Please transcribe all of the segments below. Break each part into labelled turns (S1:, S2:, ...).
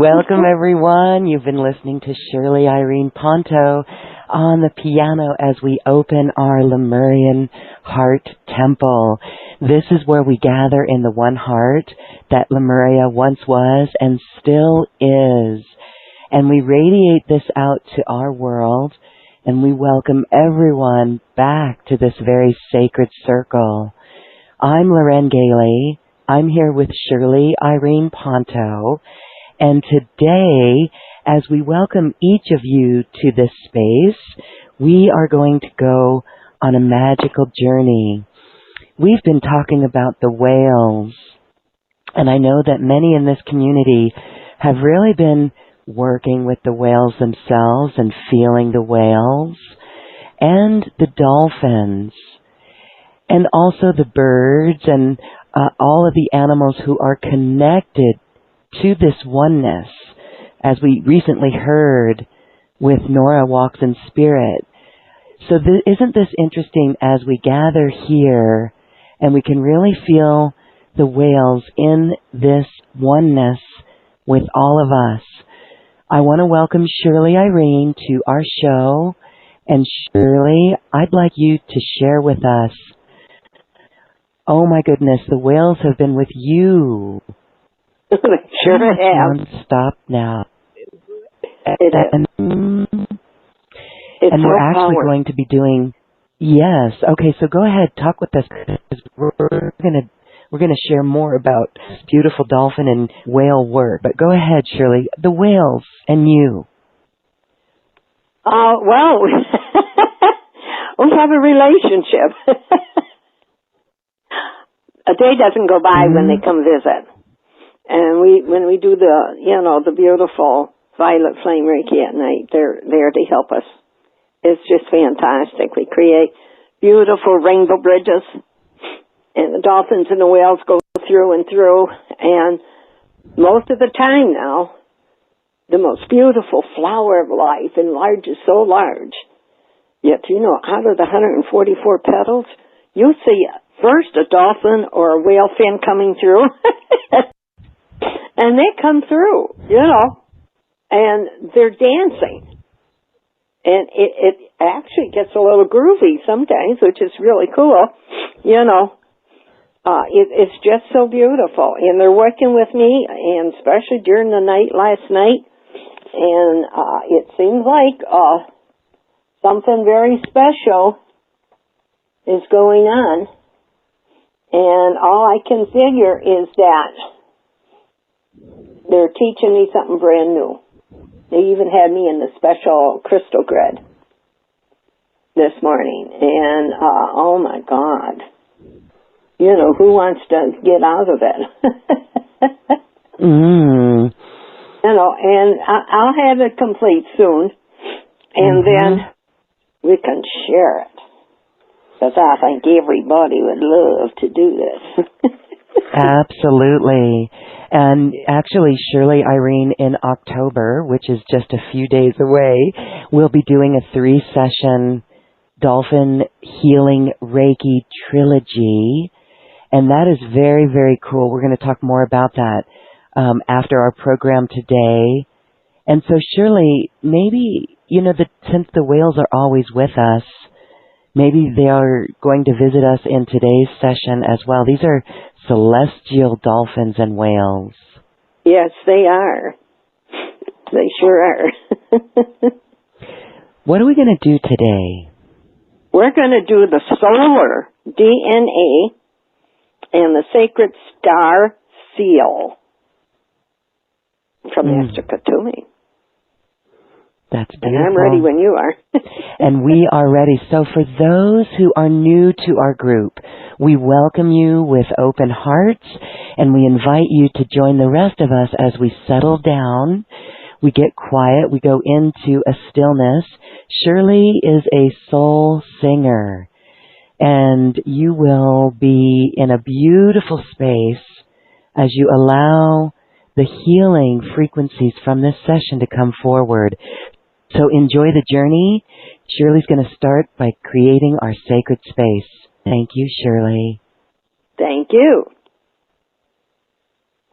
S1: Welcome, everyone. You've been listening to Shirley, Irene, Ponto on the piano as we open our Lemurian heart temple. This is where we gather in the one heart that Lemuria once was and still is. And we radiate this out to our world, and we welcome everyone back to this very sacred circle. I'm Loren Gailey. I'm here with Shirley, Irene, Ponto. And today, as we welcome each of you to this space, we are going to go on a magical journey. We've been talking about the whales, and I know that many in this community have really been working with the whales themselves and feeling the whales and the dolphins and also the birds and all of the animals who are connected to this oneness, as we recently heard with Nora Walks in Spirit. So isn't this interesting as we gather here and we can really feel the whales in this oneness with all of us? I want to welcome Shirley Irene to our show. And Shirley, I'd like you to share with us, oh my goodness, the whales have been with you.
S2: Sure have.
S1: Stop now.
S2: It's
S1: and
S2: so
S1: we're actually
S2: powerful.
S1: going to be doing, yes. Okay, so go ahead, talk with us, because we're gonna share more about this beautiful dolphin and whale work. But go ahead, Shirley. The whales and you.
S2: Well, we have a relationship. A day doesn't go by when they come visit. And when we do the beautiful violet flame Reiki at night, they're there to help us. It's just fantastic. We create beautiful rainbow bridges, and the dolphins and the whales go through and through. And most of the time now, the most beautiful flower of life enlarges so large. Yet, out of the 144 petals, you see first a dolphin or a whale fin coming through. And they come through, and they're dancing. And it actually gets a little groovy sometimes, which is really cool. It's just so beautiful. And they're working with me, and especially during the night last night. And it seems like something very special is going on. And all I can figure is that they're teaching me something brand new. They even had me in the special crystal grid. this morning, and oh my God, you know, who wants to get out of it? You know, and I'll have it complete soon, and then we can share it, because I think everybody would love to do this.
S1: Absolutely. And actually, Shirley, Irene, in October, which is just a few days away, we'll be doing a 3-session Dolphin Healing Reiki Trilogy. And that is very, very cool. We're going to talk more about that after our program today. And so, Shirley, maybe, you know, since the whales are always with us, maybe they are going to visit us in today's session as well. These are celestial dolphins and whales.
S2: Yes, they are. They sure are.
S1: What are we going to do today?
S2: We're going to do the solar DNA and the sacred star seal from Master Katumi.
S1: That's beautiful.
S2: And I'm ready when you are.
S1: And we are ready. So for those who are new to our group, we welcome you with open hearts, and we invite you to join the rest of us as we settle down. We get quiet. We go into a stillness. Shirley is a soul singer, and you will be in a beautiful space as you allow the healing frequencies from this session to come forward. So enjoy the journey. Shirley's going to start by creating our sacred space. Thank you, Shirley.
S2: Thank you.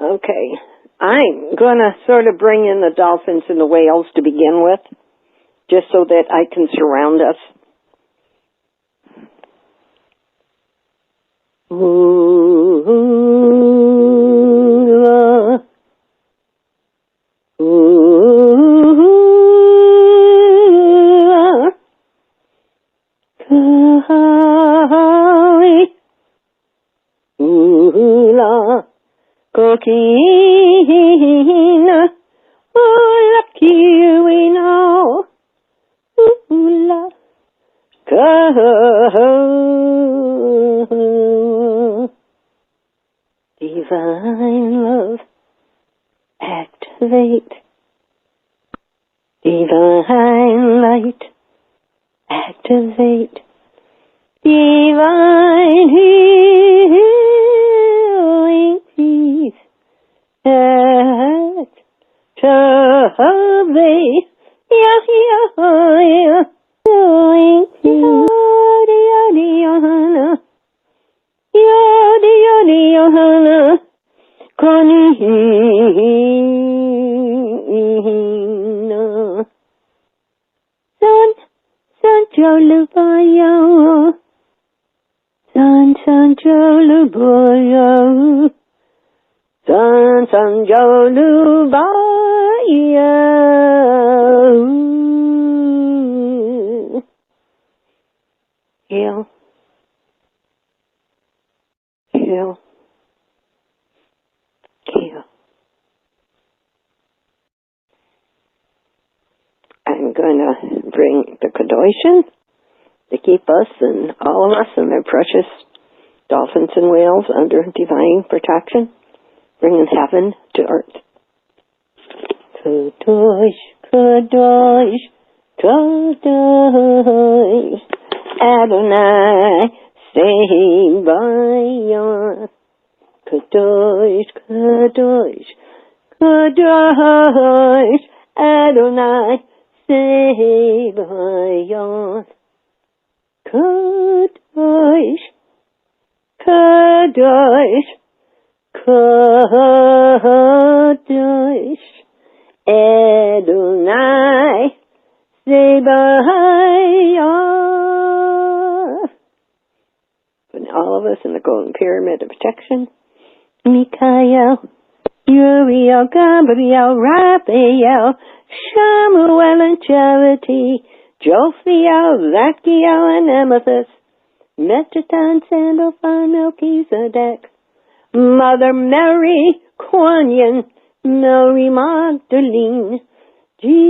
S2: Okay. I'm going to sort of bring in the dolphins and the whales to begin with, just so that I can surround us. Kokina, ula kiwina, ula ka. Divine love, activate. Divine light, activate. Divine healing peace, activate. Yeah, healing peace. Yadi, Konihina. San Jolubaya. San Jolubaya. San Jolubaya. Heal. Heal. Heal. I'm going to bring the Kadoishan to keep us and all of us and their precious dolphins and whales under divine protection, bringing heaven to earth. Kadosh, Kadosh, Kadosh, Adonai, Sebayon. Kadosh, Kadosh, Kadosh, Adonai, Sebayon. Kadosh, Kadosh, Kadosh, Adonai, Sebayon. Putting all of us in the golden pyramid of protection. Mikael, Uriel, Gabriel, Raphael, Shamuel and Charity, Jophiel, Zachiel and Amethyst, Metatron, Sandalphon, Melchizedek, Mother Mary, Kuan Yin, Mary Magdalene, Jesus.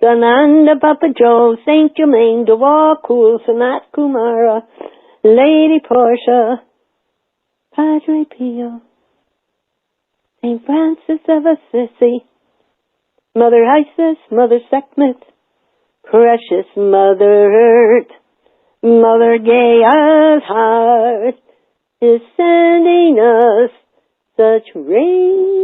S2: Sananda Papa Joe, Saint Germain, Dewakul, Sanat Kumara, Lady Portia, Padre Pio, Saint Francis of Assisi, Mother Isis, Mother Sekhmet, precious Mother Earth, Mother Gaia's heart is sending us such radiance.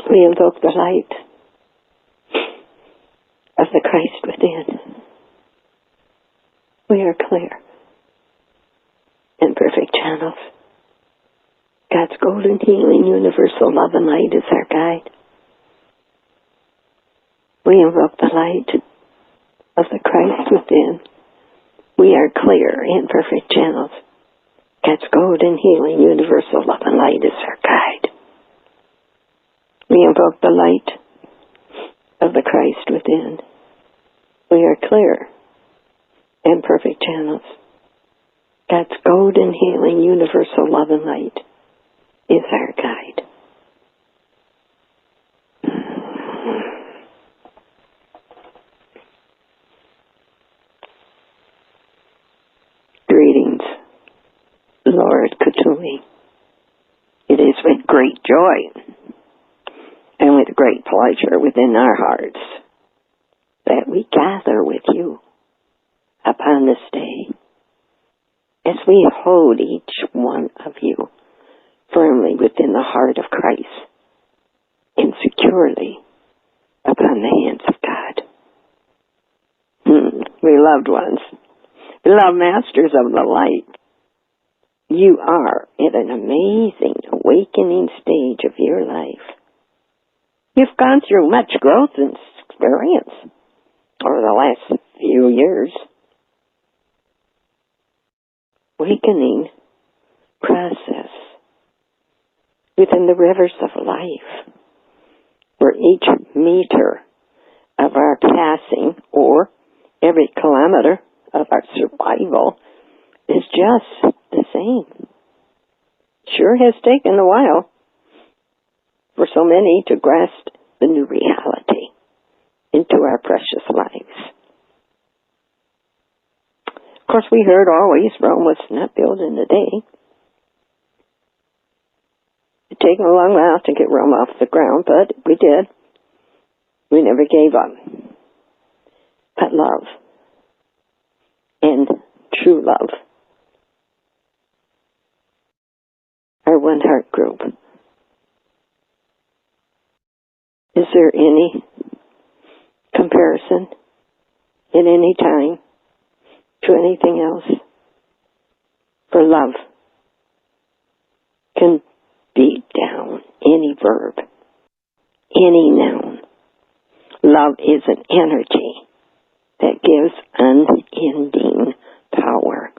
S2: We invoke the light of the Christ within. We are clear and perfect channels. God's golden healing, universal love and light is our guide. We invoke the light of the Christ within. We are clear and perfect channels. God's golden healing, universal love and light is our guide. We invoke the light of the Christ within. We are clear and perfect channels. God's golden healing, universal love and light is our guide. Greetings, Lord Cthulhu. It is with great joy and with great pleasure within our hearts that we gather with you upon this day as we hold each one of you firmly within the heart of Christ and securely upon the hands of God. We loved ones, beloved masters of the light, you are at an amazing awakening stage of your life. You've gone through much growth and experience over the last few years. Awakening process within the rivers of life, where each meter of our passing or every kilometer of our survival is just the same. Sure has taken a while for so many to grasp the new reality into our precious lives. Of course, we heard always Rome was not built in a day. It's taken a long while to get Rome off the ground, but we did. We never gave up. But love and true love, our one heart group. Is there any comparison in any time to anything else? For love can beat down any verb, any noun. Love is an energy that gives unending power.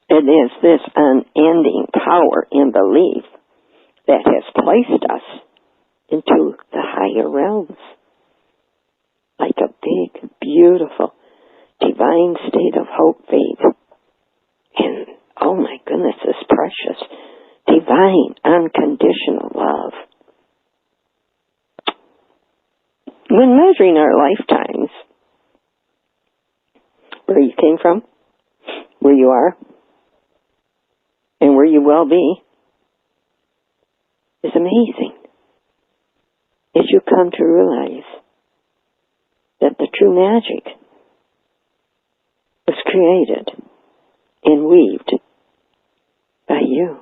S2: It is this unending power and belief that has placed us into the higher realms, like a big, beautiful, divine state of hope, faith, and, oh my goodness, this precious, divine, unconditional love. When measuring our lifetimes, where you came from, where you are, and where you will be, is amazing. As you come to realize that the true magic was created and weaved by you.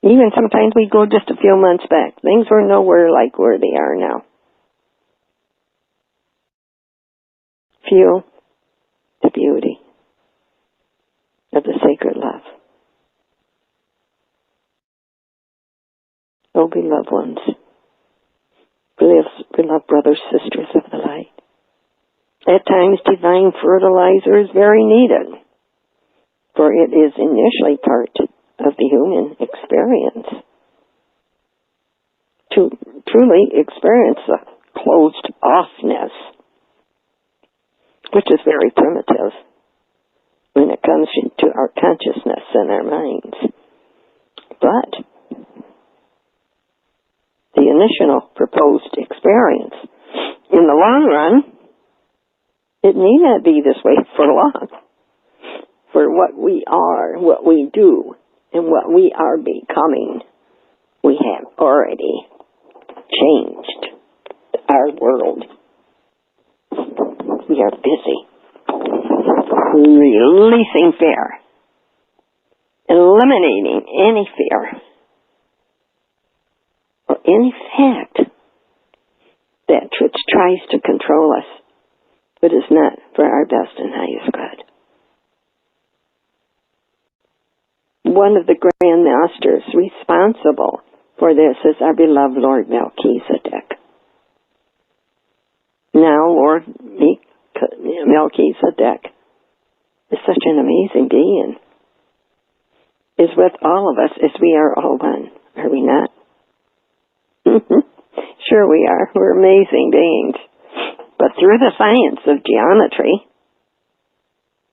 S2: Even sometimes we go just a few months back. Things were nowhere like where they are now. Feel the beauty of the sacred love. Oh, beloved ones, beloved brothers, sisters of the light. At times, divine fertilizer is very needed, for it is initially part of the human experience. To truly experience the closed offness, which is very primitive, comes into our consciousness and our minds. But the initial proposed experience, in the long run, it need not be this way for long. For what we are, what we do, and what we are becoming, we have already changed our world. We are busy releasing fear, eliminating any fear, or any fact that which tries to control us, but is not for our best and highest good. One of the Grand Masters responsible for this is our beloved Lord Melchizedek. Now, Lord Melchizedek is such an amazing being, is with all of us as we are all one, are we not? Sure we are. We're amazing beings. But through the science of geometry,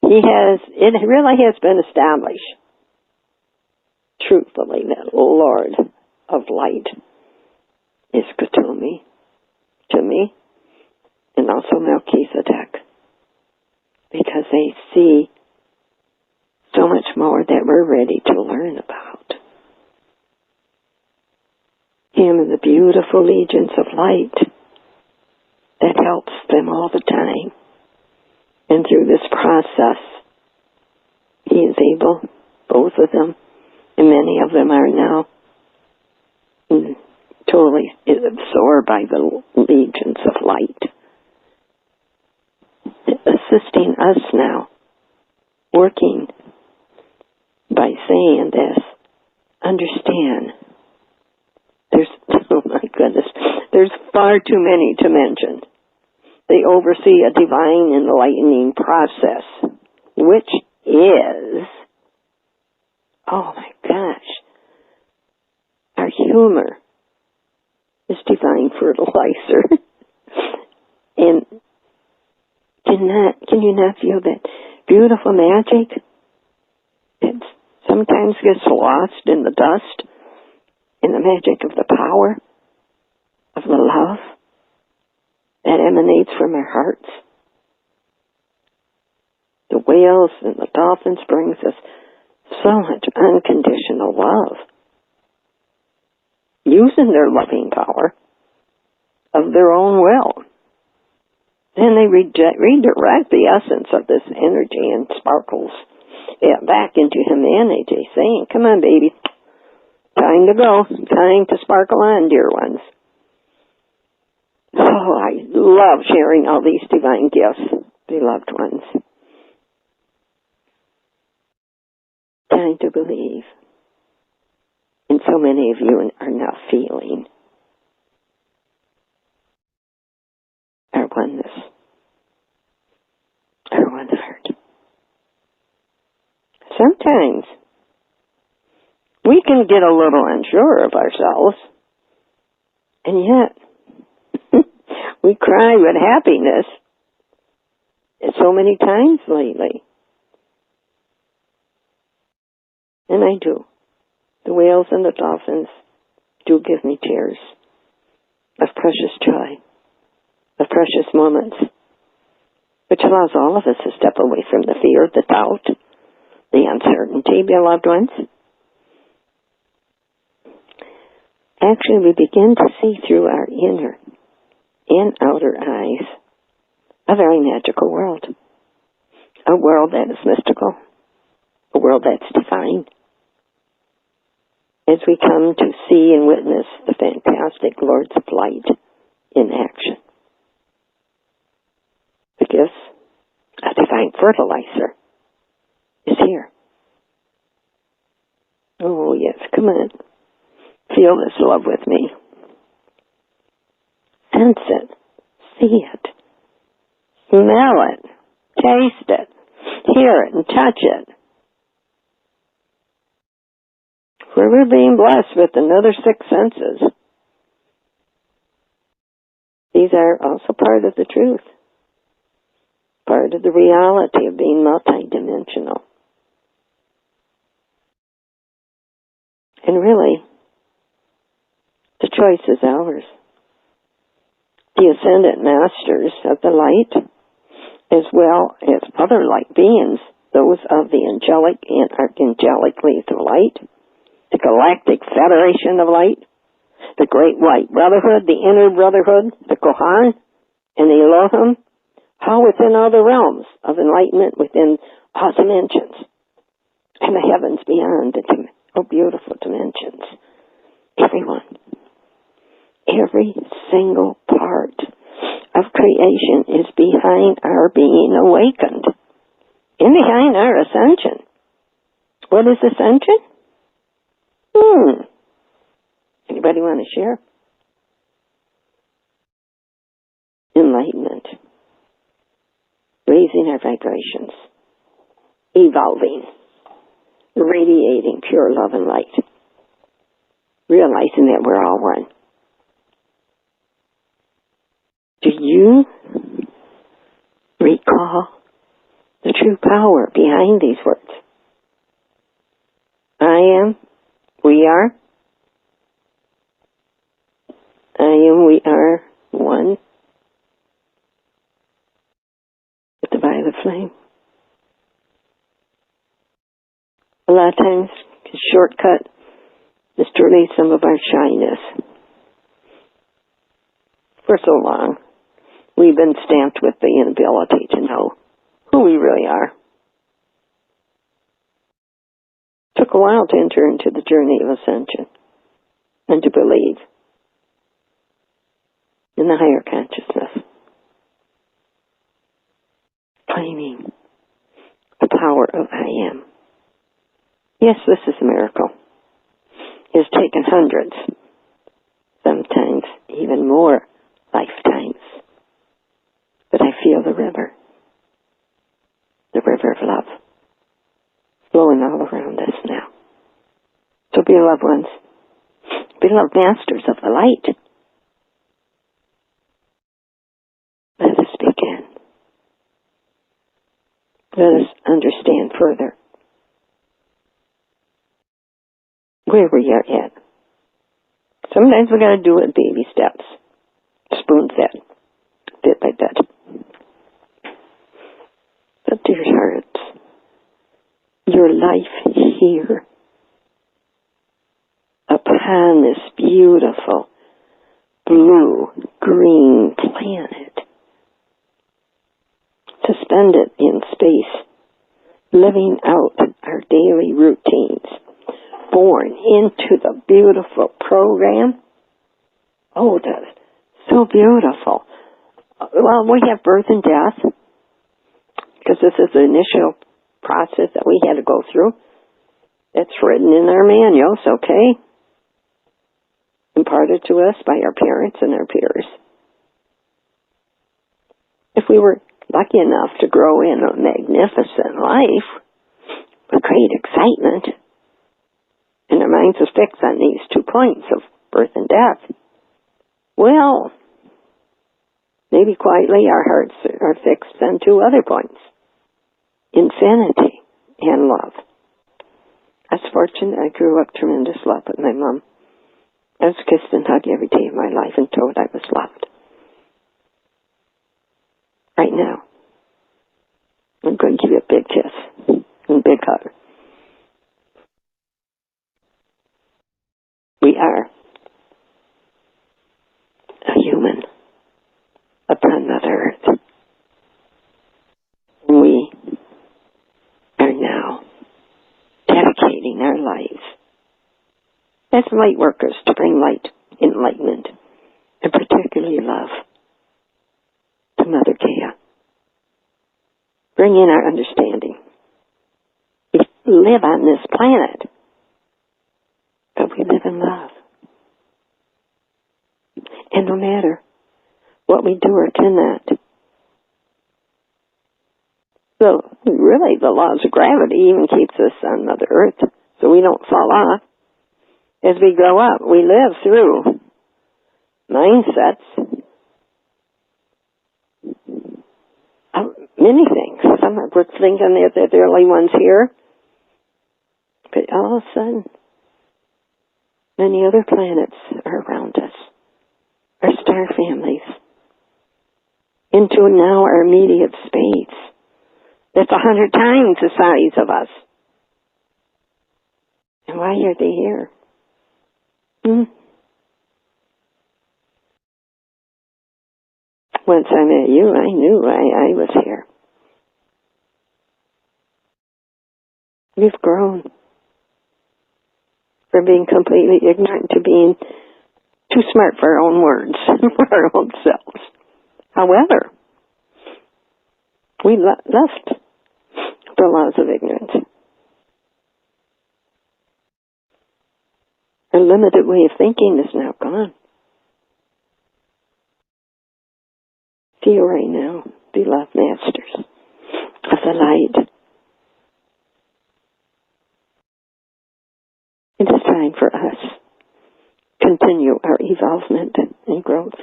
S2: it really has been established, truthfully, that Lord of Light is Kutumi, to me, and also Melchizedek, because they see so much more that we're ready to learn about. Him and the beautiful legions of light that helps them all the time. And through this process, he is able, both of them, and many of them are now totally absorbed by the legions of light, assisting us now, working by saying this, understand, oh my goodness, there's far too many to mention. They oversee a divine enlightening process, which is, oh my gosh, our humor is divine fertilizer. And can you not feel that beautiful magic that sometimes gets lost in the dust, in the magic of the power of the love that emanates from our hearts? The whales and the dolphins brings us so much unconditional love, using their loving power of their own will. Then they redirect the essence of this energy and sparkles it back into humanity, saying, come on, baby, time to go, time to sparkle on, dear ones. Oh, I love sharing all these divine gifts, beloved ones. Time to believe. And so many of you are now feeling our oneness, our one heart. Sometimes we can get a little unsure of ourselves, and yet we cry with happiness so many times lately. And I do. The whales and the dolphins do give me tears of precious joy, of precious moments, which allows all of us to step away from the fear, the doubt, the uncertainty, beloved ones. Actually, we begin to see through our inner and outer eyes a very magical world. A world that is mystical. A world that's divine. As we come to see and witness the fantastic Lords of Light in action. The gifts, a divine fertilizer, is here. Oh yes, come on. Feel this love with me. Sense it. See it. Smell it. Taste it. Hear it and touch it. For we're being blessed with another 6 senses. These are also part of the truth. Part of the reality of being multidimensional. And really, the choice is ours. The ascended masters of the light, as well as other light beings, those of the angelic and archangelic lethal light, the Galactic Federation of Light, the Great White Brotherhood, the Inner Brotherhood, the Kohan, and the Elohim, all within all the realms of enlightenment within all dimensions, and the heavens beyond the beautiful dimensions. Everyone, every single part of creation is behind our being awakened and behind our ascension. What is ascension? Anybody want to share? Enlightenment. Raising our vibrations. Evolving. Radiating pure love and light. Realizing that we're all one. Do you recall the true power behind these words? I am, we are. I am, we are one with the violet flame. A lot of times, a shortcut is to release some of our shyness. For so long, we've been stamped with the inability to know who we really are. It took a while to enter into the journey of ascension and to believe in the higher consciousness, claiming the power of I am. Yes, this is a miracle. It has taken hundreds, sometimes even more lifetimes. But I feel the river of love, flowing all around us now. So beloved ones, beloved masters of the light, let us begin. Let us understand further where we are at. Sometimes we got to do it baby steps, spoon fed, bit by bit. But dear hearts, your life here upon this beautiful blue-green planet, to spend it in space, living out our daily routines, born into the beautiful program. Oh, that's so beautiful. Well, we have birth and death, because this is the initial process that we had to go through. It's written in our manuals, okay? Imparted to us by our parents and our peers. If we were lucky enough to grow in a magnificent life with great excitement, and our minds are fixed on these 2 points of birth and death, well, maybe quietly our hearts are fixed on 2 other points: infinity and love. I was fortunate I grew up tremendous love with my mom. I was kissed and hugged every day of my life and told I was loved. Right now, I'm going to give you a big kiss and a big hug. We are a human upon Mother Earth. We are now dedicating our lives as light workers to bring light, enlightenment, and particularly love to Mother Gaia. Bring in our understanding. We live on this planet, but we live in love. And no matter what we do or cannot, so really the laws of gravity even keeps us on Mother Earth so we don't fall off. As we grow up, we live through mindsets of many things. Some are we're thinking that they're the only ones here, but all of a sudden, Many other planets are around us, our star families, into now our immediate space. That's 100 times the size of us. And why are they here? Once I met you, I knew I was here. We've grown from being completely ignorant to being too smart for our own words, for our own selves. However, we left the laws of ignorance. A limited way of thinking is now gone. Feel right now, beloved masters of the light. It is time for us to continue our evolvement and growth.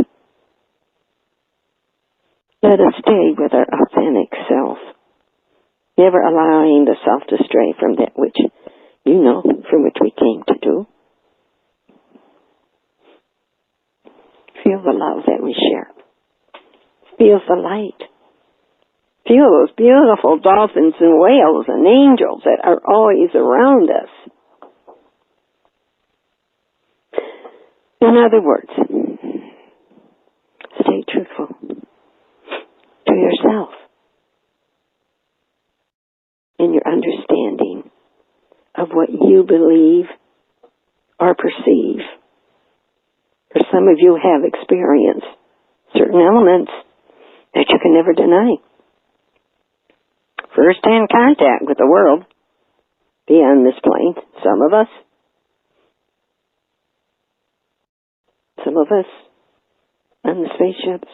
S2: Let us stay with our authentic self, never allowing the self to stray from that which you know, from which we came to do. Feel the love that we share. Feel the light. Feel those beautiful dolphins and whales and angels that are always around us. In other words, stay truthful to yourself in your understanding of what you believe or perceive. For some of you have experienced certain elements that you can never deny. First-hand contact with the world beyond this plane. Some of us on the spaceships.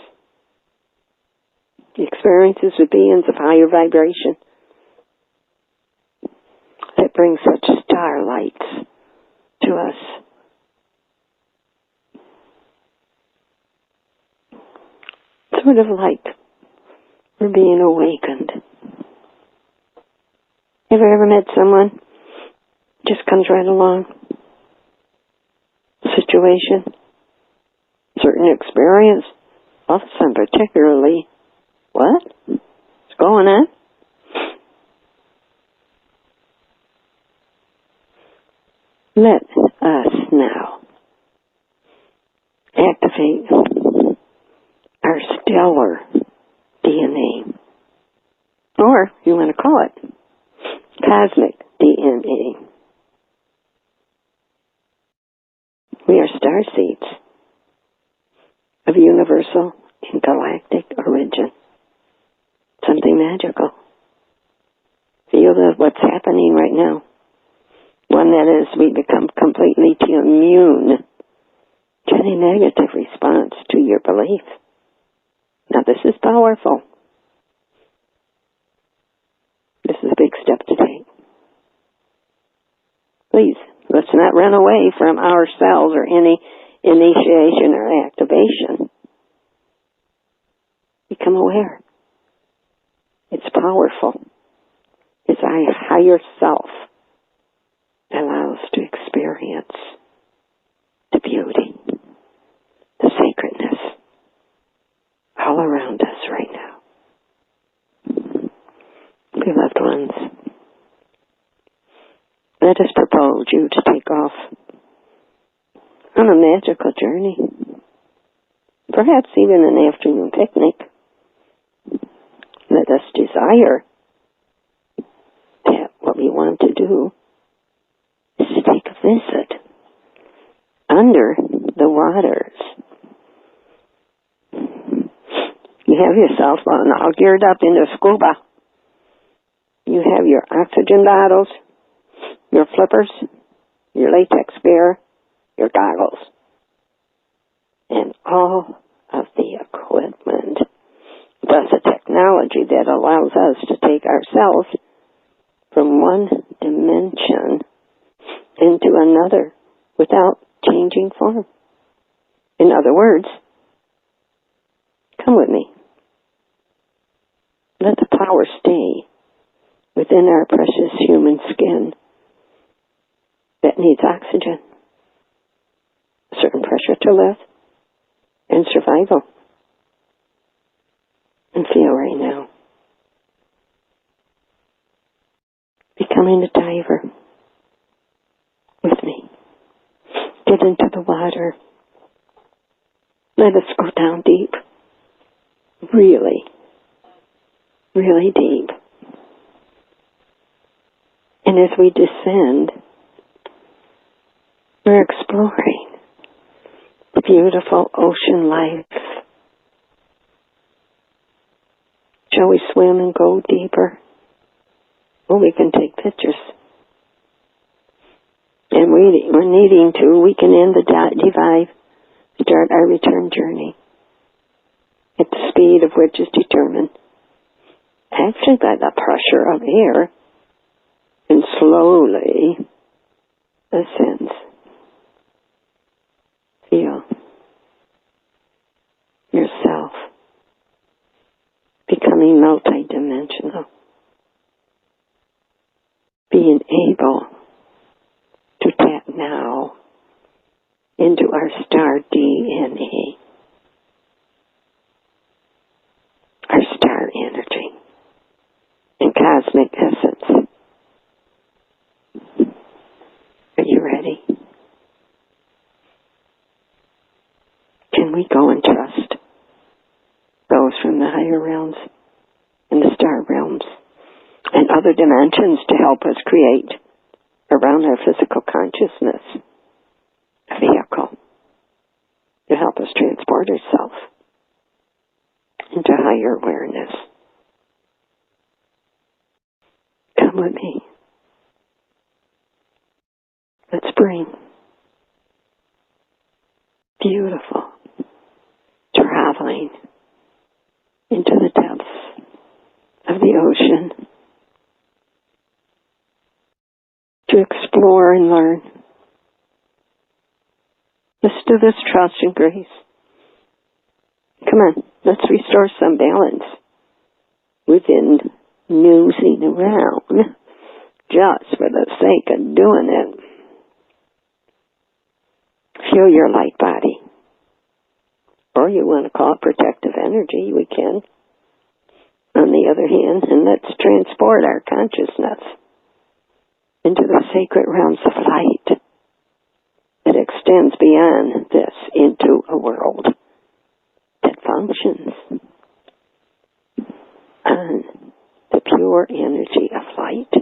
S2: Experiences with beings of higher vibration that bring such starlights to us. Sort of like we're being awakened. Have you ever met someone just comes right along? Situation, certain experience, all of a sudden particularly, what? What's going on? Let us now activate our stellar DNA, or you want to call it cosmic DNA. We are star seeds of universal and galactic origin. Something magical. Feel what's happening right now. One that is, we become completely immune to any negative response to your belief. Now this is powerful. This is a big step to take. Please, let's not run away from ourselves or any initiation or activation. Become aware. It's powerful. It's our higher self allows to experience the beauty, the sacredness all around us right now. Beloved ones, let us propose you to take off on a magical journey, perhaps even an afternoon picnic. Let us desire that what we want to do is to take a visit under the waters. You have yourself all geared up into scuba. You have your oxygen bottles, your flippers, your latex gear, your goggles, and all of the equipment, plus the technology that allows us to take ourselves from one dimension into another without changing form. In other words, come with me. Let the power stay within our precious human skin that needs oxygen. a certain pressure to live, and survival. And feel right now. Becoming a diver with me. Get into the water. Let us go down deep. Really, really deep. And as we descend, we're exploring the beautiful ocean life. Shall we swim and go deeper? Well, we can take pictures. And when needing to, we can end the dive, start our return journey at the speed of which is determined actually by the pressure of air, and slowly ascends. Feel yourself becoming multidimensional, being able to tap now into our star DNA, our star energy, and cosmic essence. Are you ready? Can we go and trust those from the higher realms and the star realms and other dimensions to help us create around our physical consciousness a vehicle to help us transport ourselves into higher awareness? Come with me. Let's bring beautiful traveling into the depths of the ocean to explore and learn. Let's do this trust and grace. Come on, let's restore some balance within nosing around just for the sake of doing it. Feel your light body. Or you want to call it protective energy, we can. On the other hand, and let's transport our consciousness into the sacred realms of light that extends beyond this into a world that functions on the pure energy of light.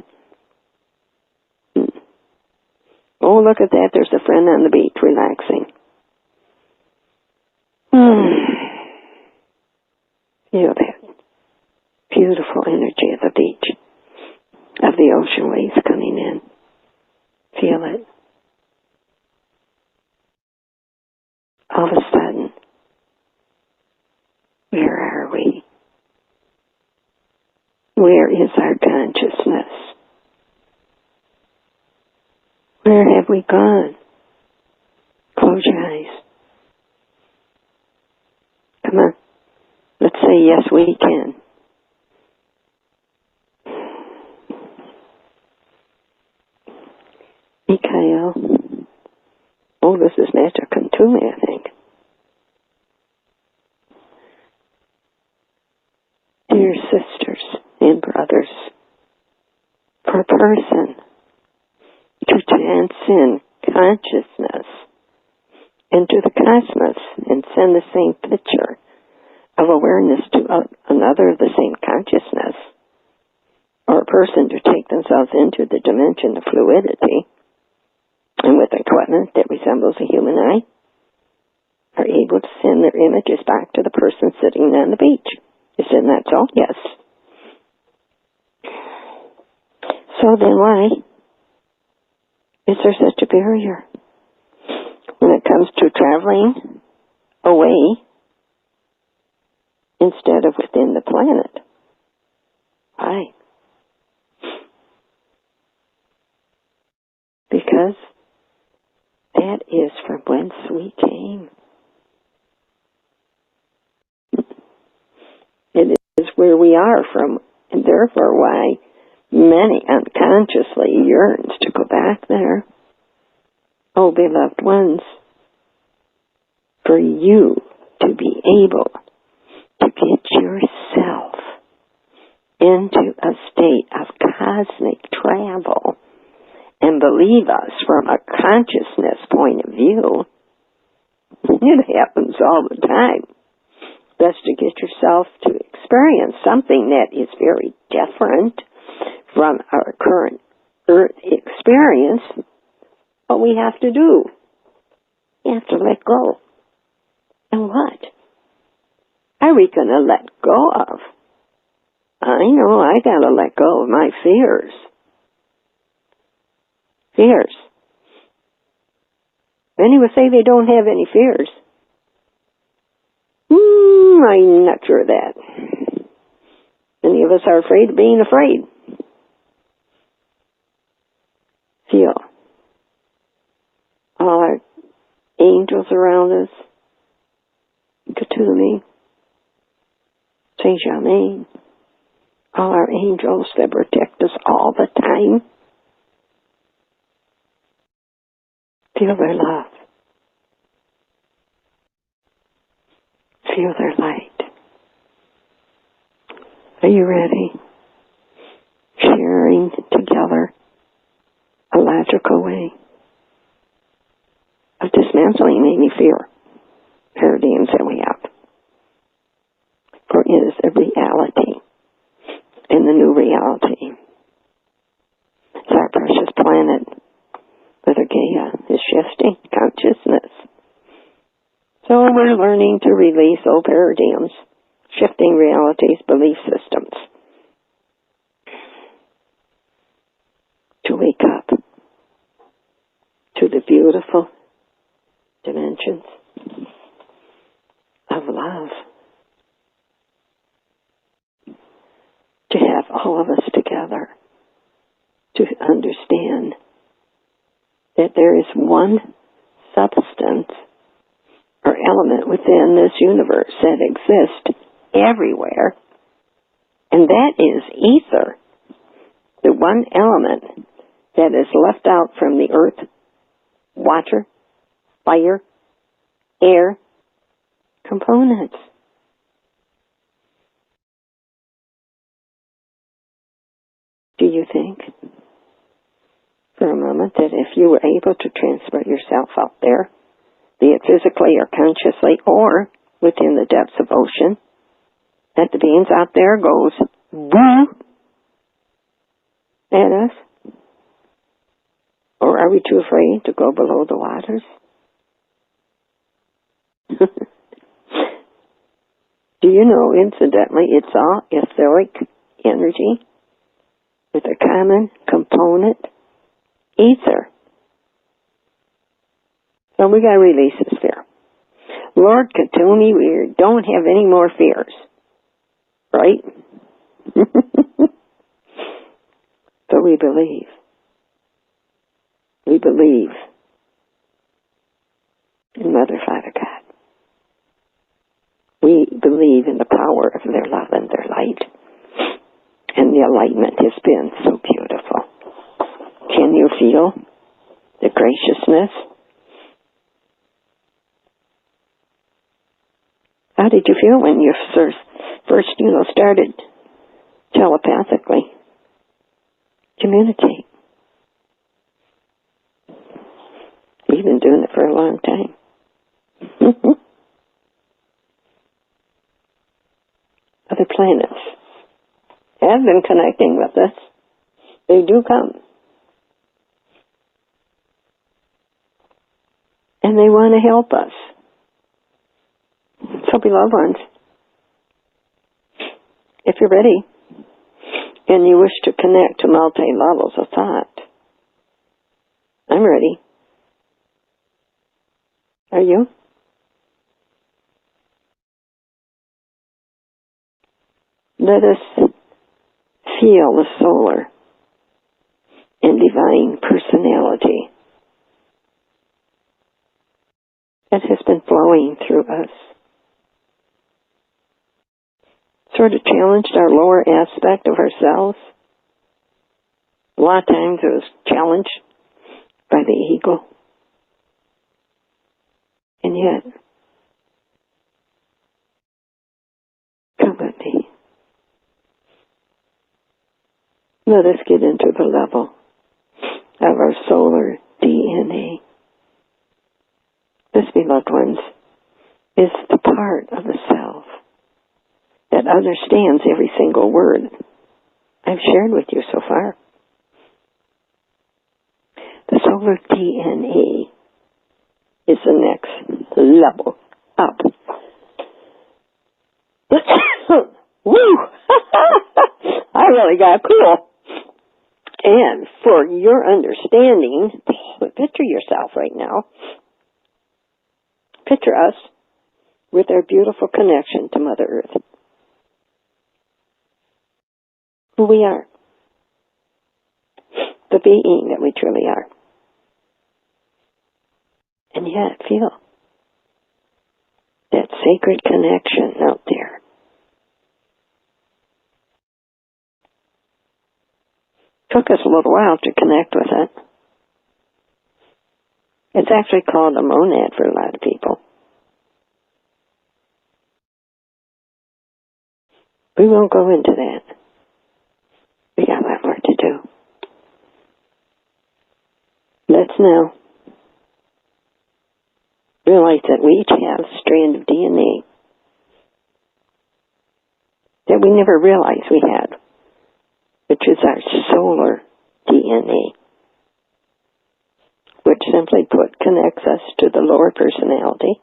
S2: Oh, look at that. There's a friend on the beach relaxing. Feel that beautiful energy of the beach, of the ocean waves coming in. Feel it. All of a sudden, where are we? Where is our consciousness? Where have we gone? Close your eyes. Come on. Let's say yes, we can. Mikhail. Oh, this is Master Kantumi, I think. Dear sisters and brothers, for a person to transcend consciousness into the cosmos and send the same picture of awareness to another of the same consciousness, or a person to take themselves into the dimension of fluidity, and with equipment that resembles a human eye, are able to send their images back to the person sitting on the beach. Isn't that so? Yes. So then why is there such a barrier when it comes to traveling away instead of within the planet? Why? Because that is from whence we came. It is where we are from, and therefore why many unconsciously yearns to go back there. Oh, beloved ones, for you to be able to get yourself into a state of cosmic travel. And believe us, from a consciousness point of view, it happens all the time. Best to get yourself to experience something that is very different from our current Earth experience. What we have to do, we have to let go. And what are we going to let go of? I know I got to let go of my fears. Fears. Many would say they don't have any fears. I'm not sure of that. Many of us are afraid of being afraid. Feel all our angels around us. Katumi, Saint Germain, all our angels that protect us all the time. Feel their love. Feel their light. Are you ready? Sharing together a logical way of dismantling any fear paradigms that we have. For it is a reality in the new reality. It's our precious planet. Mother Gaia is shifting consciousness. So we're learning to release old paradigms, shifting realities, belief systems. To wake up to the beautiful dimensions of love. To have all of us together to understand that there is one substance or element within this universe that exists everywhere, and that is ether, the one element that is left out from the earth, water, fire, air components. Do you think for a moment that if you were able to transport yourself out there, be it physically or consciously or within the depths of ocean, that the beings out there goes woo at us? Or are we too afraid to go below the waters? Do you know, incidentally, it's all etheric energy with a common component, ether. So we got to release this fear. Lord Katumi, we don't have any more fears. Right? So we believe. We believe in Mother, Father, God. We believe in the power of their love and their light. And the enlightenment has been so beautiful. Can you feel the graciousness? How did you feel when you first started telepathically communicate? You've been doing it for a long time. Other planets have been connecting with us. They do come. And they want to help us. So, beloved ones, if you're ready and you wish to connect to multi-levels of thought, I'm ready. Are you? Let us feel the solar and divine personality that has been flowing through us. Sort of challenged our lower aspect of ourselves. A lot of times it was challenged by the ego. And yet, Let us get into the level of our solar DNA. This, beloved ones, is the part of the self that understands every single word I've shared with you so far. The solar DNA is the next level up. Woo! I really got cool. And for your understanding, picture yourself right now. Picture us with our beautiful connection to Mother Earth. Who we are. The being that we truly are. And yet feel that sacred connection out there. Took us a little while to connect with it. It's actually called a monad for a lot of people. We won't go into that. We got a lot more to do. Let's now realize that we each have a strand of DNA that we never realized we had, which is our solar DNA, which simply put connects us to the lower personality,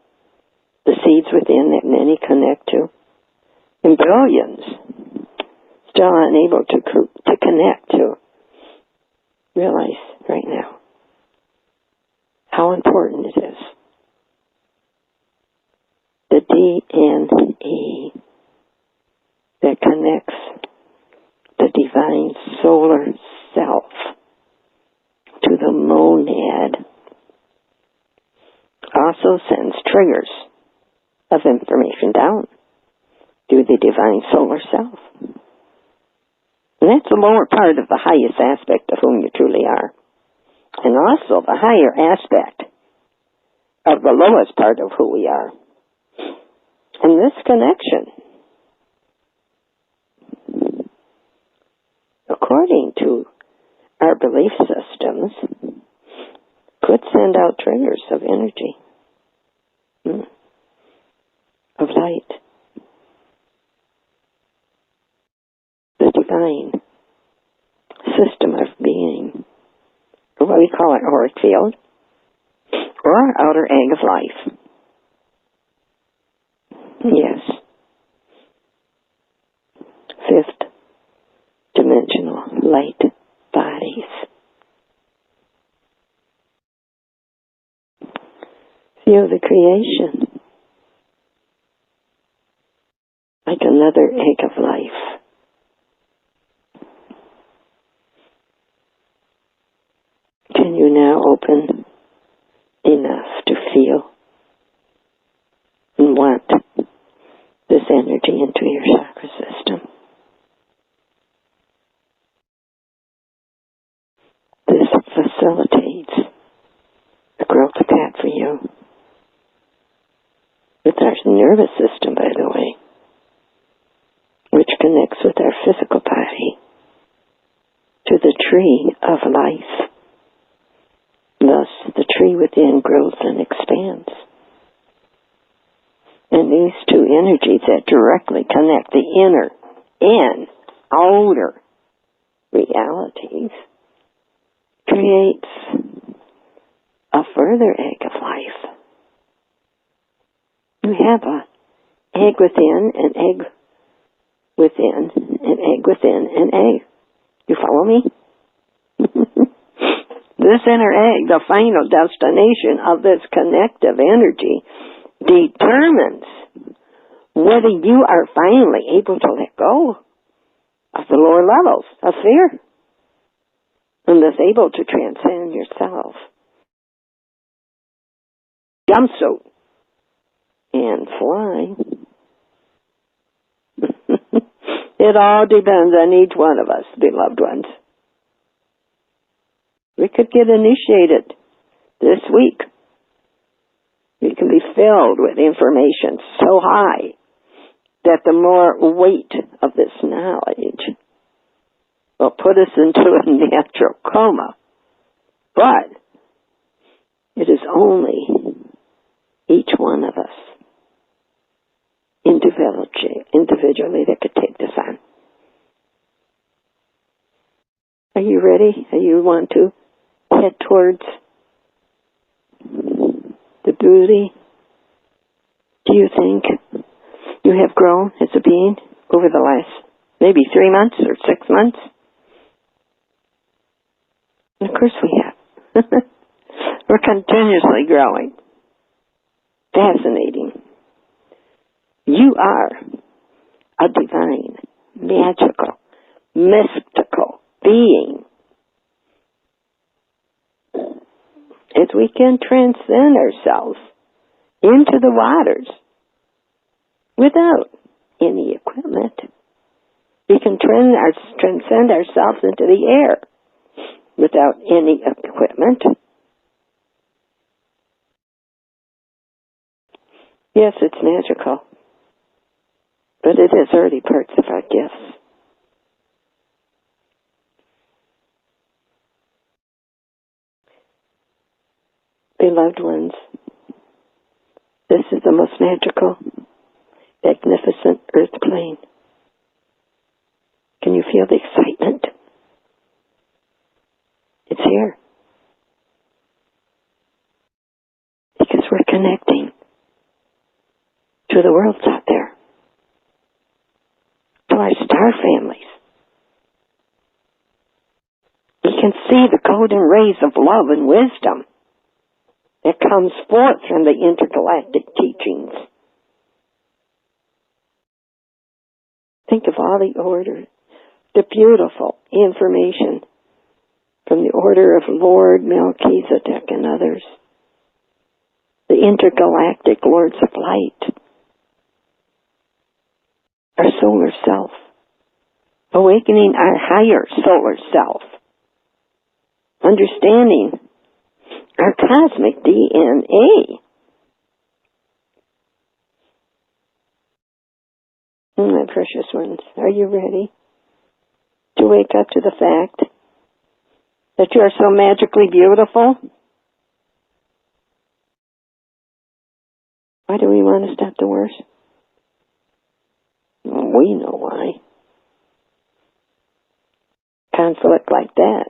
S2: the seeds within that many connect to, and billions still unable to connect to. Realize right now how important it is. The DNA that connects the divine solar self to the monad also sends triggers of information down through the divine solar self. And that's the lower part of the highest aspect of whom you truly are. And also the higher aspect of the lowest part of who we are. And this connection, according to our belief systems, could send out triggers of energy, of light. The divine system of being, or what we call an auric field, or our outer egg of life. Yes. Fifth dimensional light bodies. Feel the creation like another egg of life. Can you now open enough to feel and want this energy into your chakra system? This facilitates the growth path for you. With our nervous system, by the way, which connects with our physical body to the tree of life. Thus, the tree within grows and expands. And these two energies that directly connect the inner and outer realities creates a further egg of life. You have an egg within, an egg within, an egg within, an egg. You follow me? This inner egg, the final destination of this connective energy, determines whether you are finally able to let go of the lower levels of fear and thus able to transcend yourself. Jumpsuit and fly. It all depends on each one of us, beloved ones. We could get initiated this week. We can be filled with information so high that the more weight of this knowledge will put us into a natural coma. But it is only each one of us individually that could take this on. Are you ready? Do you want to head towards the beauty? Do you think you have grown as a being over the last maybe 3 months or 6 months? Of course we have. We're continuously growing. Fascinating. You are a divine, magical, mystical being. As we can transcend ourselves into the waters without any equipment. We can transcend ourselves into the air without any equipment. Yes, it's magical, but it is already parts of our gifts. Beloved ones, this is the most magical, magnificent earth plane. Can you feel the excitement? It's here. Because we're connecting to the worlds out there, to our star families. We can see the golden rays of love and wisdom that comes forth from the intergalactic teachings. Think of all the order, the beautiful information from the order of Lord Melchizedek and others, the intergalactic lords of light, our solar self, awakening our higher solar self, understanding our cosmic DNA. My precious ones, are you ready to wake up to the fact that you are so magically beautiful? Why do we want to stop the wars? We know why. Conflict like that.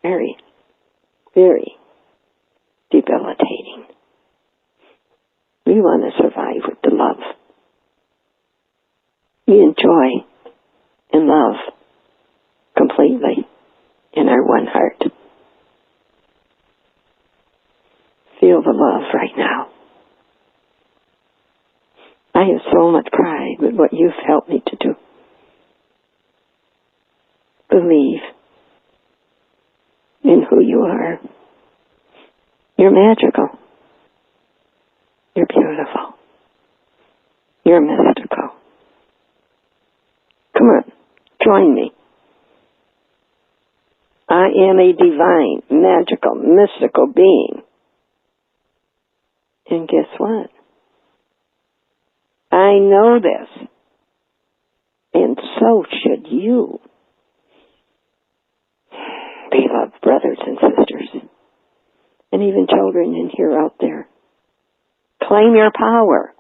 S2: Very, very debilitating. We want to survive with the love. We enjoy and love completely in our one heart. Feel the love right now. I have so much pride with what you've helped me to do. Believe in who you are. You're magical. You're beautiful. You're mystical. Come on, join me. I am a divine, magical, mystical being. And guess what? I know this. And so should you. Beloved brothers and sisters, and even children in here out there. Claim your power.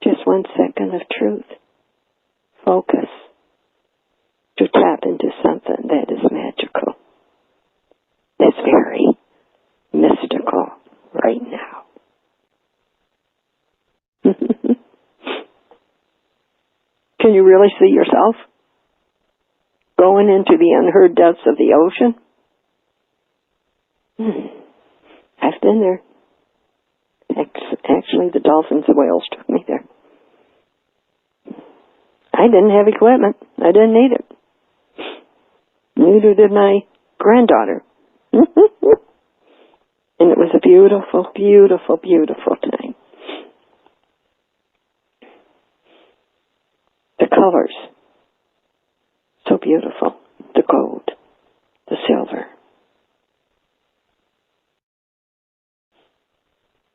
S2: Just 1 second of truth. Focus to tap into something that is magical. That's very mystical right now. Can you really see yourself going into the unheard depths of the ocean? I've been there. Actually, the dolphins and whales took me there. I didn't have equipment. I didn't need it. Neither did my granddaughter. And it was a beautiful, beautiful, beautiful time. The colors, so beautiful. The gold, the silver.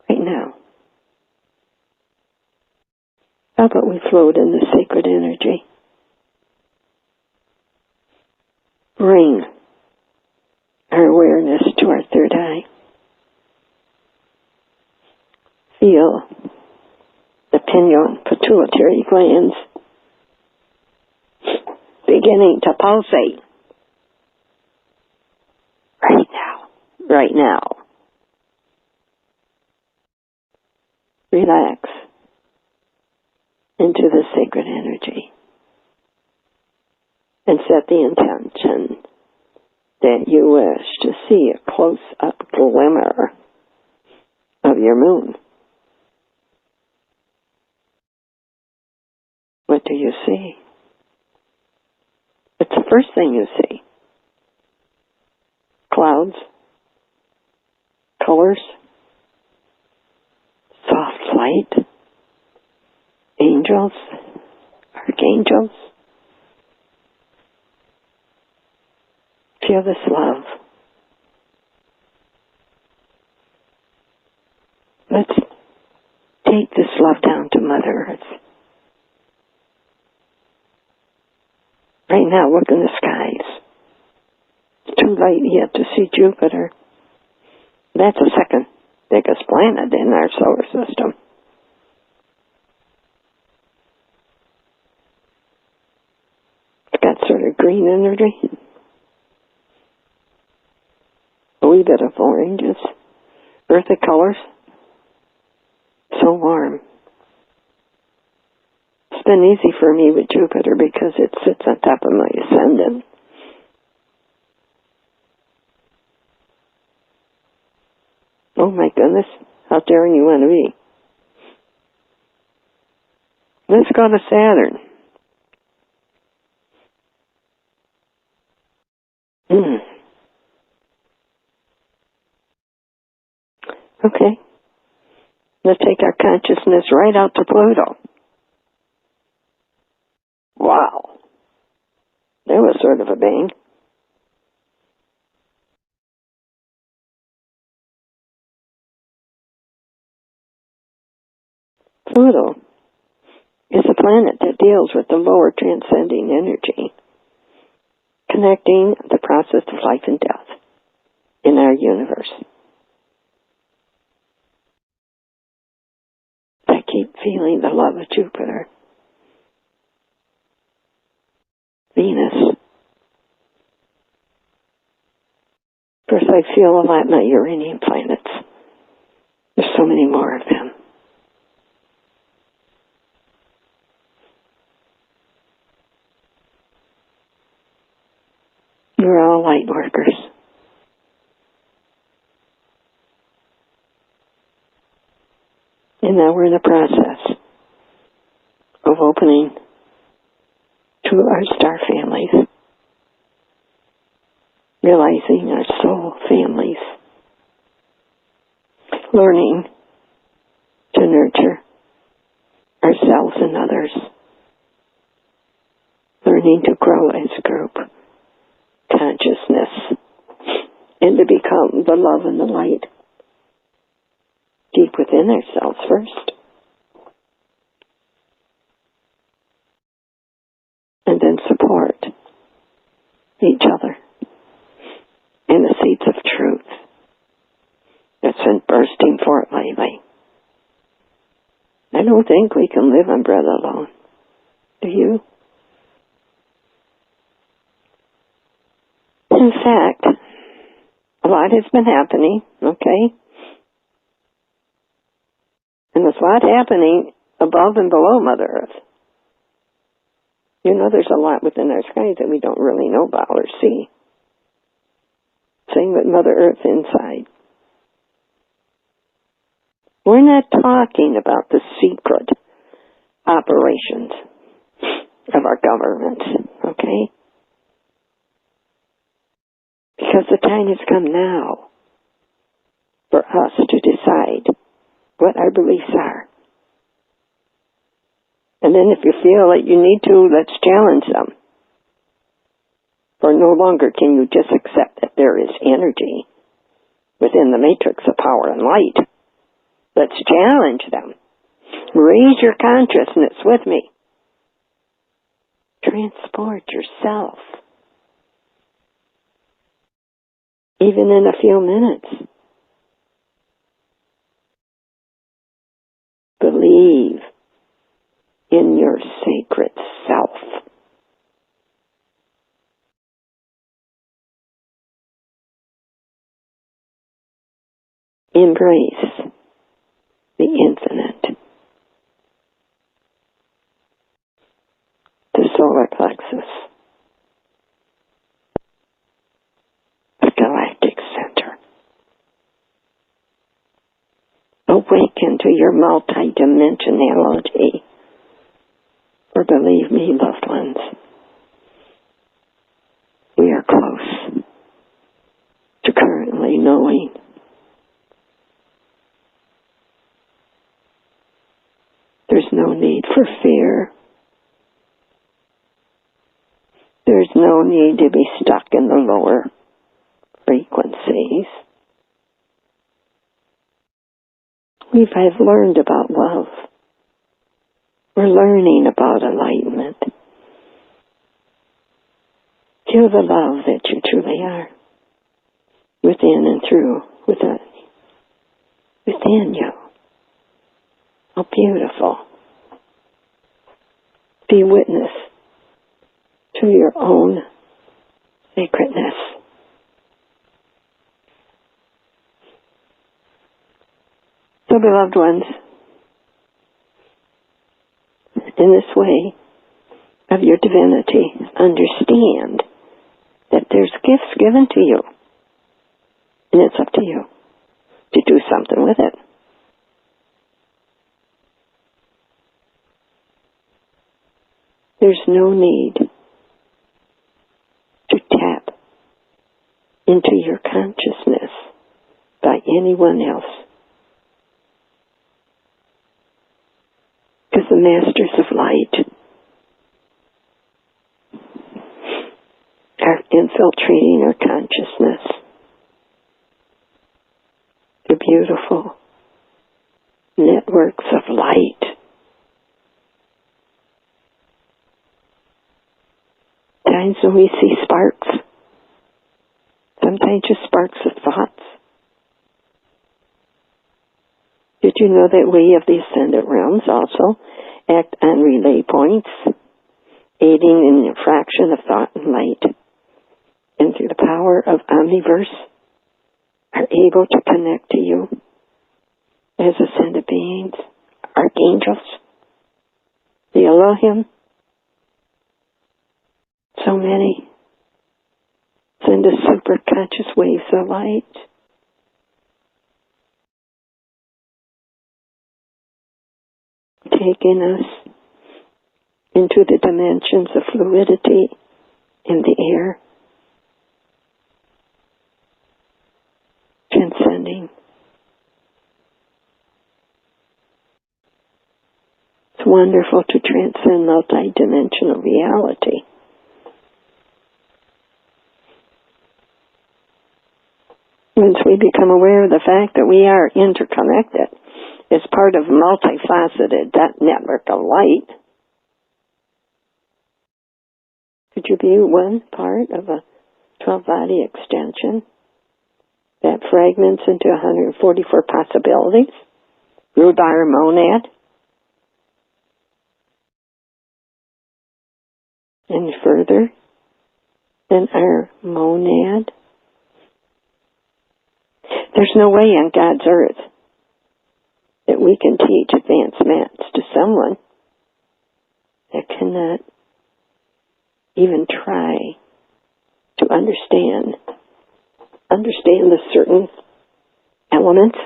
S2: Right now, How about we float in the sacred energy? Bring our awareness to our third eye. Feel the pineal pituitary glands beginning to pulsate. Right now. Relax into the sacred energy and set the intention that you wish to see a close-up glimmer of your moon. What do you see? It's the first thing you see. Clouds, colors, soft light, angels, archangels. Feel this love. Let's take this love down to Mother Earth. Right now, look in the skies. It's too late yet to see Jupiter. That's the second biggest planet in our solar system. It's got sort of green energy. A wee bit of oranges. Earthy colors. So warm. It's been easy for me with Jupiter because it sits on top of my ascendant. Oh my goodness, how daring you want to be. Let's go to Saturn. Okay. Let's take our consciousness right out to Pluto. Wow. That was sort of a bang. Pluto is a planet that deals with the lower transcending energy, connecting the process of life and death in our universe. I keep feeling the love of Jupiter, Venus. Of course, I feel a lot my Uranian planets. There's so many more of them. We're all light workers. And now we're in the process of opening to our star families, realizing our soul families, learning to nurture ourselves and others, learning to grow as a group, consciousness, and to become the love and the light deep within ourselves first, and then support each other in the seeds of truth that's been bursting forth lately. I don't think we can live on bread alone. Do you? In fact, a lot has been happening, okay? And there's a lot happening above and below Mother Earth. You know, there's a lot within our skies that we don't really know about or see. Same with Mother Earth inside. We're not talking about the secret operations of our governments, okay? Because the time has come now for us to decide what our beliefs are. And then if you feel that you need to, let's challenge them. For no longer can you just accept that there is energy within the matrix of power and light. Let's challenge them. Raise your consciousness with me. Transport yourself. Even in a few minutes. Believe in your sacred self. Embrace the infinite. The solar plexus. The galactic center. Awaken to your multidimensionality. For believe me, loved ones, we are close to currently knowing. There's no need for fear. There's no need to be stuck in the lower frequencies. We have learned about love. We're learning about enlightenment. Feel the love that you truly are. Within and through, within you. How beautiful. Be witness to your own sacredness. So, beloved ones, in this way of your divinity, understand that there's gifts given to you. And it's up to you to do something with it. There's no need to tap into your consciousness by anyone else. Because the masters of light are infiltrating our consciousness. They're beautiful networks of light. Times when we see sparks, sometimes just sparks of thoughts. Did you know that we of the ascended realms also act on relay points, aiding in the fraction of thought and light, and through the power of Omniverse, are able to connect to you as ascended beings, archangels, the Elohim. So many send us super conscious waves of light. Taking us into the dimensions of fluidity in the air. Transcending. It's wonderful to transcend multidimensional reality. Once we become aware of the fact that we are interconnected as part of a multifaceted network of light, could you be one part of a 12-body extension that fragments into 144 possibilities, ruled by our monad? And further than our monad, there's no way on God's earth that we can teach advanced maths to someone that cannot even try to understand the certain elements,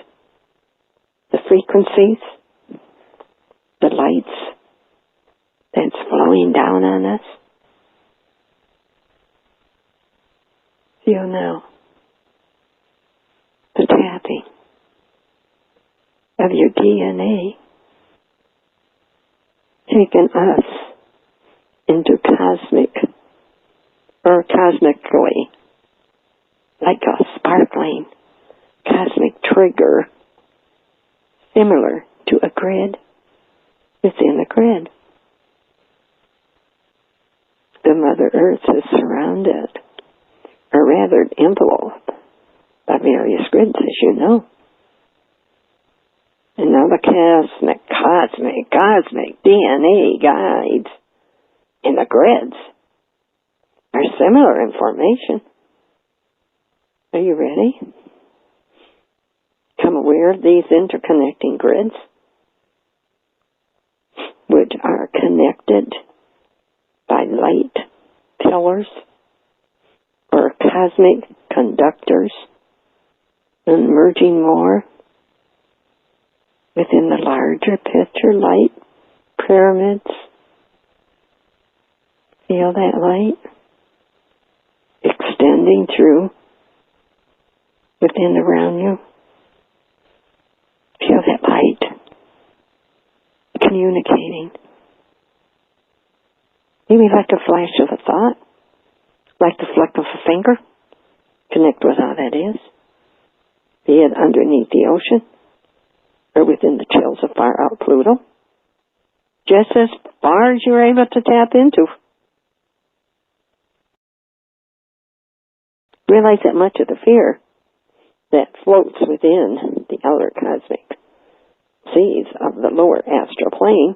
S2: the frequencies, the lights that's flowing down on us. Feel now the tapping of your DNA taking us into cosmically, like a sparkling cosmic trigger, similar to a grid within the grid. The Mother Earth is surrounded, or rather enveloped, by various grids, as you know. And now the cosmic DNA guides in the grids are similar in formation. Are you ready? Become aware of these interconnecting grids, which are connected by light pillars or cosmic conductors, and merging more within the larger picture light pyramids. Feel that light extending through within around you. Feel that light communicating. Maybe like a flash of a thought, like the flick of a finger. Connect with how that is. Be it underneath the ocean or within the chills of far out Pluto. Just as far as you're able to tap into. Realize that much of the fear that floats within the outer cosmic seas of the lower astral plane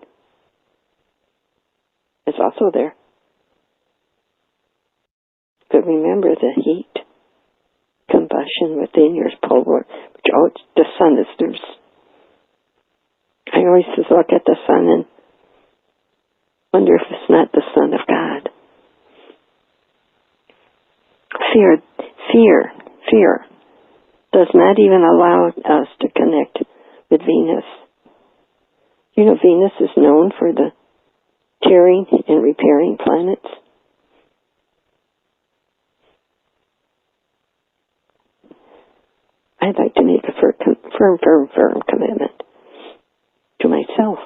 S2: is also there. But remember the heat, combustion within your polar, the sun is there's. I always just look at the sun and wonder if it's not the Son of God. Fear does not even allow us to connect with Venus. You know, Venus is known for the tearing and repairing planets. I'd like to make a firm commitment to myself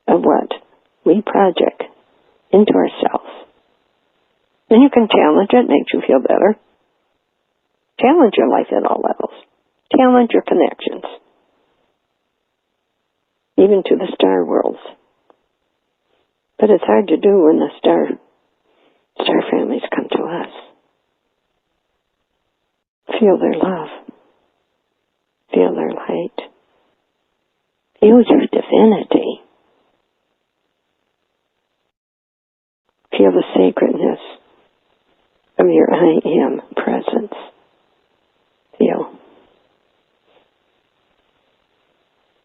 S2: of what we project into ourselves. And you can challenge it, makes you feel better. Challenge your life at all levels. Challenge your connections. Even to the star worlds. But it's hard to do when the star families come to us. Feel their love. Feel their light. Feel your divinity. Feel the sacredness of your I am presence. Feel.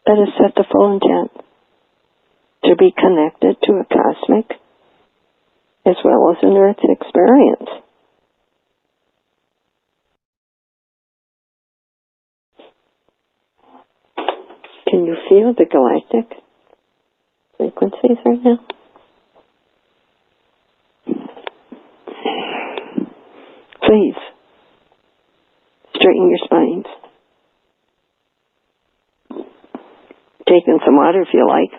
S2: Let us set the full intent to be connected to a cosmic as well as an earth experience. Can you feel the galactic frequencies right now? Please, straighten your spines. Take in some water if you like.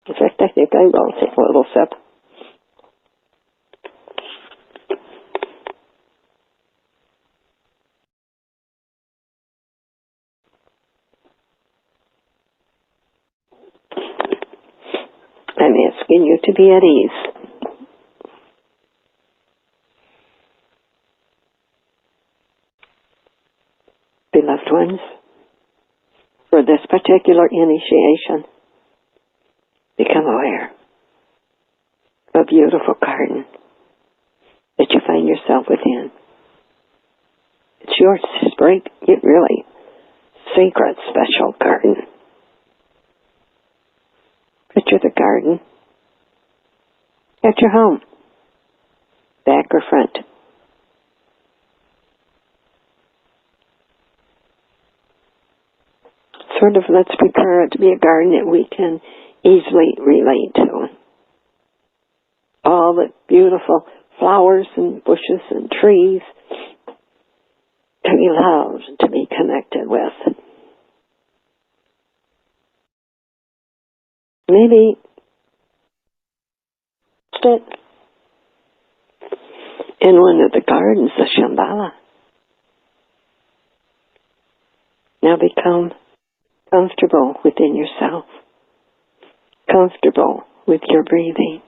S2: In fact, I think I will take a little sip. I'm asking you to be at ease. Beloved ones, for this particular initiation, become aware of a beautiful garden that you find yourself within. It's your really sacred, special garden. Picture the garden at your home, back or front. Sort of, let's prepare it to be a garden that we can easily relate to. All the beautiful flowers and bushes and trees to be loved, to be connected with. Maybe sit in one of the gardens, the Shambhala. Now become comfortable within yourself, comfortable with your breathing.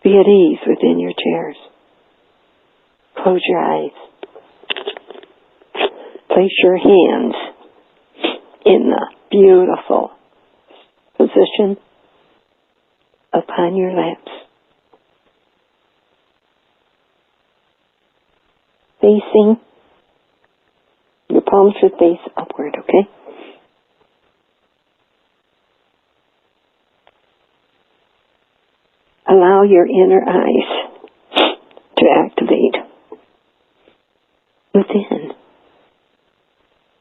S2: Be at ease within your chairs. Close your eyes. Place your hands in the beautiful position upon your laps, facing, your palms should face upward, okay? Allow your inner eyes to activate within.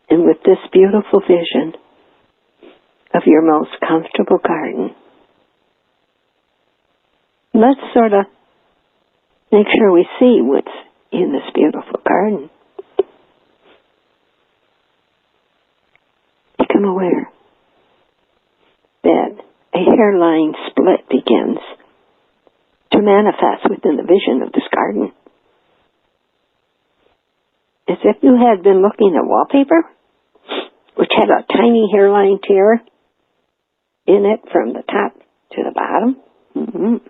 S2: And with this beautiful vision of your most comfortable garden, let's sort of make sure we see what's in this beautiful garden. Become aware that a hairline split begins to manifest within the vision of this garden. As if you had been looking at wallpaper, which had a tiny hairline tear in it from the top to the bottom.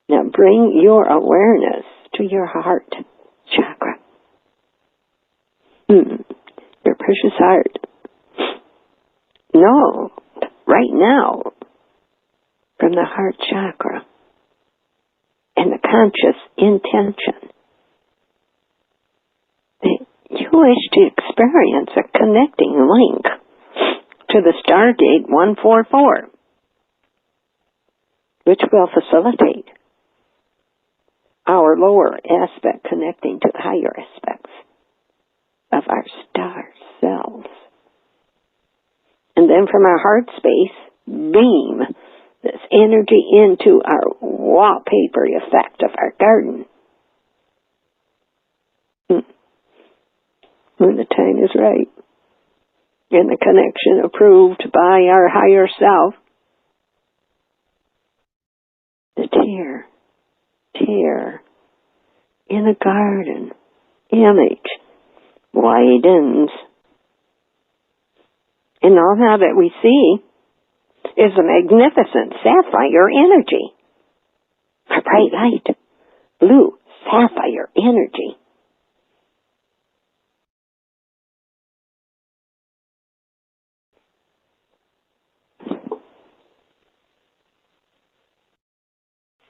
S2: Now bring your awareness to your heart chakra. Your precious heart. Know right now from the heart chakra and the conscious intention that you wish to experience a connecting link to the stargate 144, which will facilitate our lower aspect connecting to the higher aspects of our star selves. And then from our heart space, beam this energy into our wallpaper effect of our garden. When the time is right, and the connection approved by our higher self, the tear in the garden image widens. And all now that we see is a magnificent sapphire energy. A bright light, blue sapphire energy.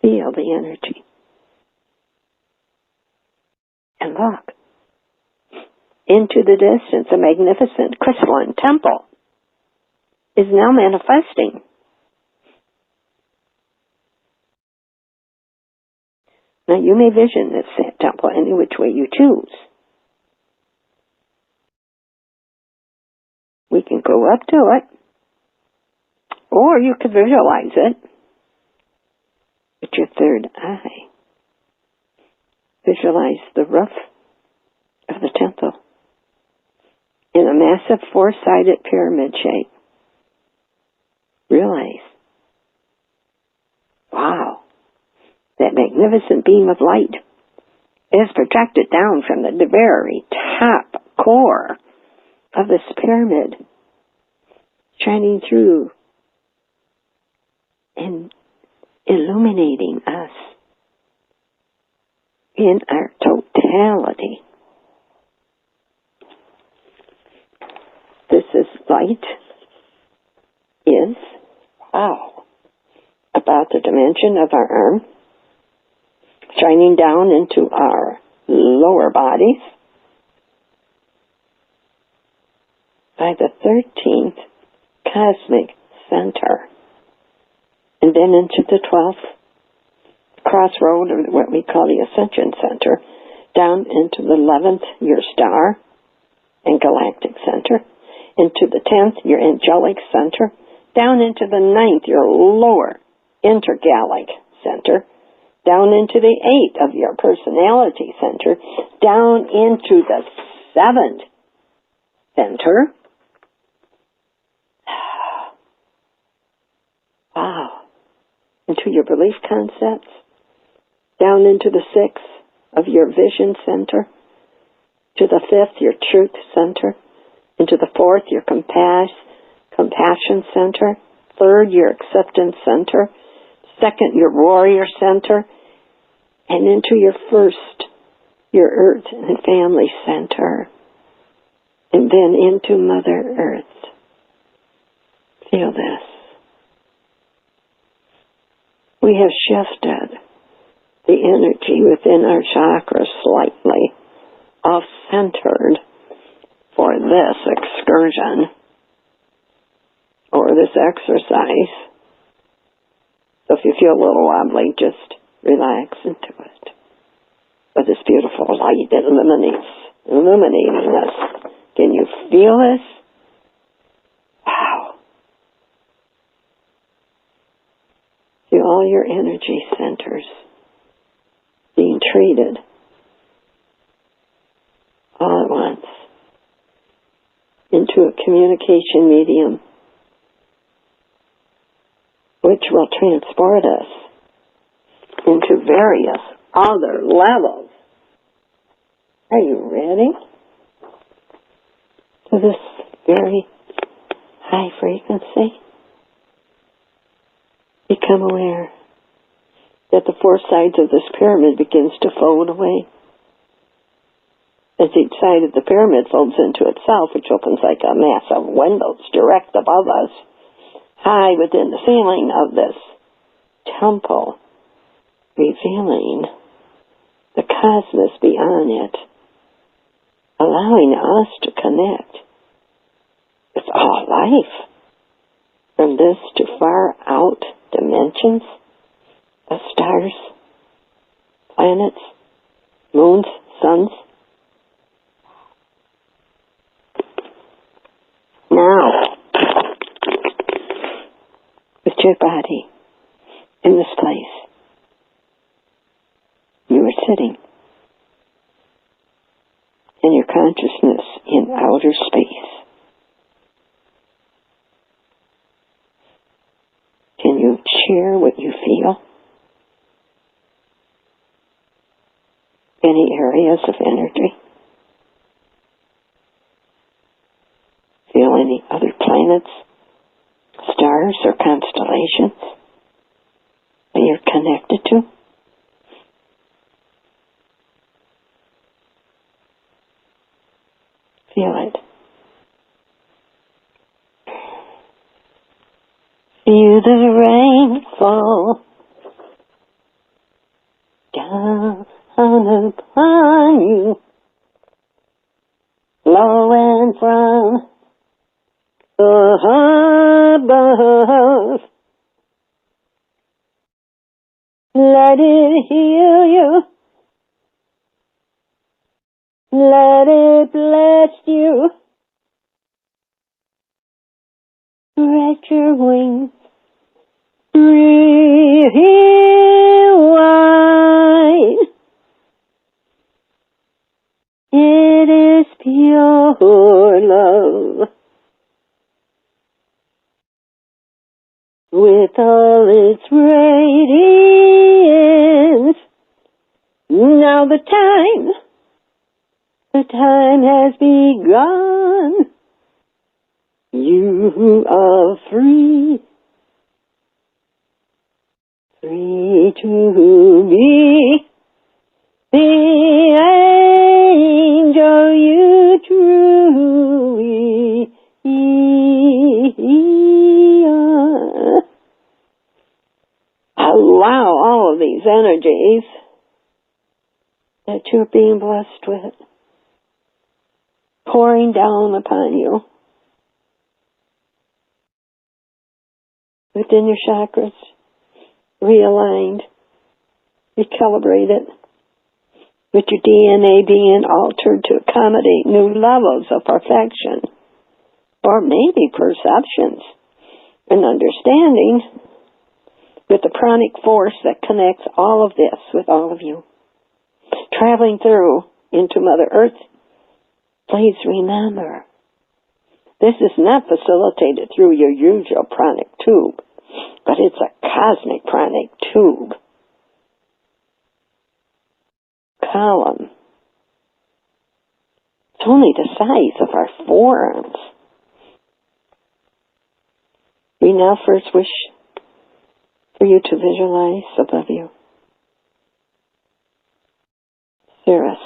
S2: Feel the energy. And look. Into the distance, a magnificent crystalline temple is now manifesting. Now you may vision this temple any which way you choose. We can go up to it, or you could visualize it with your third eye. Visualize the roof of the temple in a massive four-sided pyramid shape. Realize, wow, that magnificent beam of light is projected down from the very top core of this pyramid, shining through and illuminating us in our totality. This is light is, wow, about the dimension of our arm, shining down into our lower bodies by the 13th cosmic center, and then into the 12th crossroad, or what we call the ascension center, down into the 11th, your star and galactic center, into the 10th, your angelic center, down into the 9th, your lower intergalactic center, down into the 8th of your personality center, down into the 7th center. Wow. Into your belief concepts, down into the 6th of your vision center, to the 5th, your truth center, Into the fourth, your compassion center. Third, your acceptance center. Second, your warrior center. And into your first, your earth and family center. And then into Mother Earth. Feel this. We have shifted the energy within our chakras slightly off-centered for this excursion or this exercise. So if you feel a little wobbly, just relax into it. But this beautiful light illuminating us. Can you feel this? Wow. Feel all your energy centers being treated all at once into a communication medium which will transport us into various other levels. Are you ready? To this very high frequency. Become aware that the four sides of this pyramid begins to fold away. As each side of the pyramid folds into itself, which opens like a mass of windows direct above us, high within the ceiling of this temple, revealing the cosmos beyond it, allowing us to connect with all life, from this to far out dimensions of stars, planets, moons, suns. Now, with your body in this place, you are sitting, and your consciousness in outer space. Can you share what you feel? Any areas of energy? Feel any other planets, stars, or constellations that you're connected to? Feel it. Feel the rain fall down upon you, flowing from above. Let it heal you. Let it bless you. Spread your wings. Breathe wide. It is pure love. With all its radiance. Now the time has begun. You are free. Free to be the angel you truly are. Allow all of these energies that you're being blessed with pouring down upon you within your chakras, realigned, recalibrated, with your DNA being altered to accommodate new levels of perfection, or maybe perceptions and understanding, with the pranic force that connects all of this with all of you. Traveling through into Mother Earth, please remember, this is not facilitated through your usual pranic tube, but it's a cosmic pranic tube column It's only the size of our forearms. We now first wish for you to visualize above you Ceres.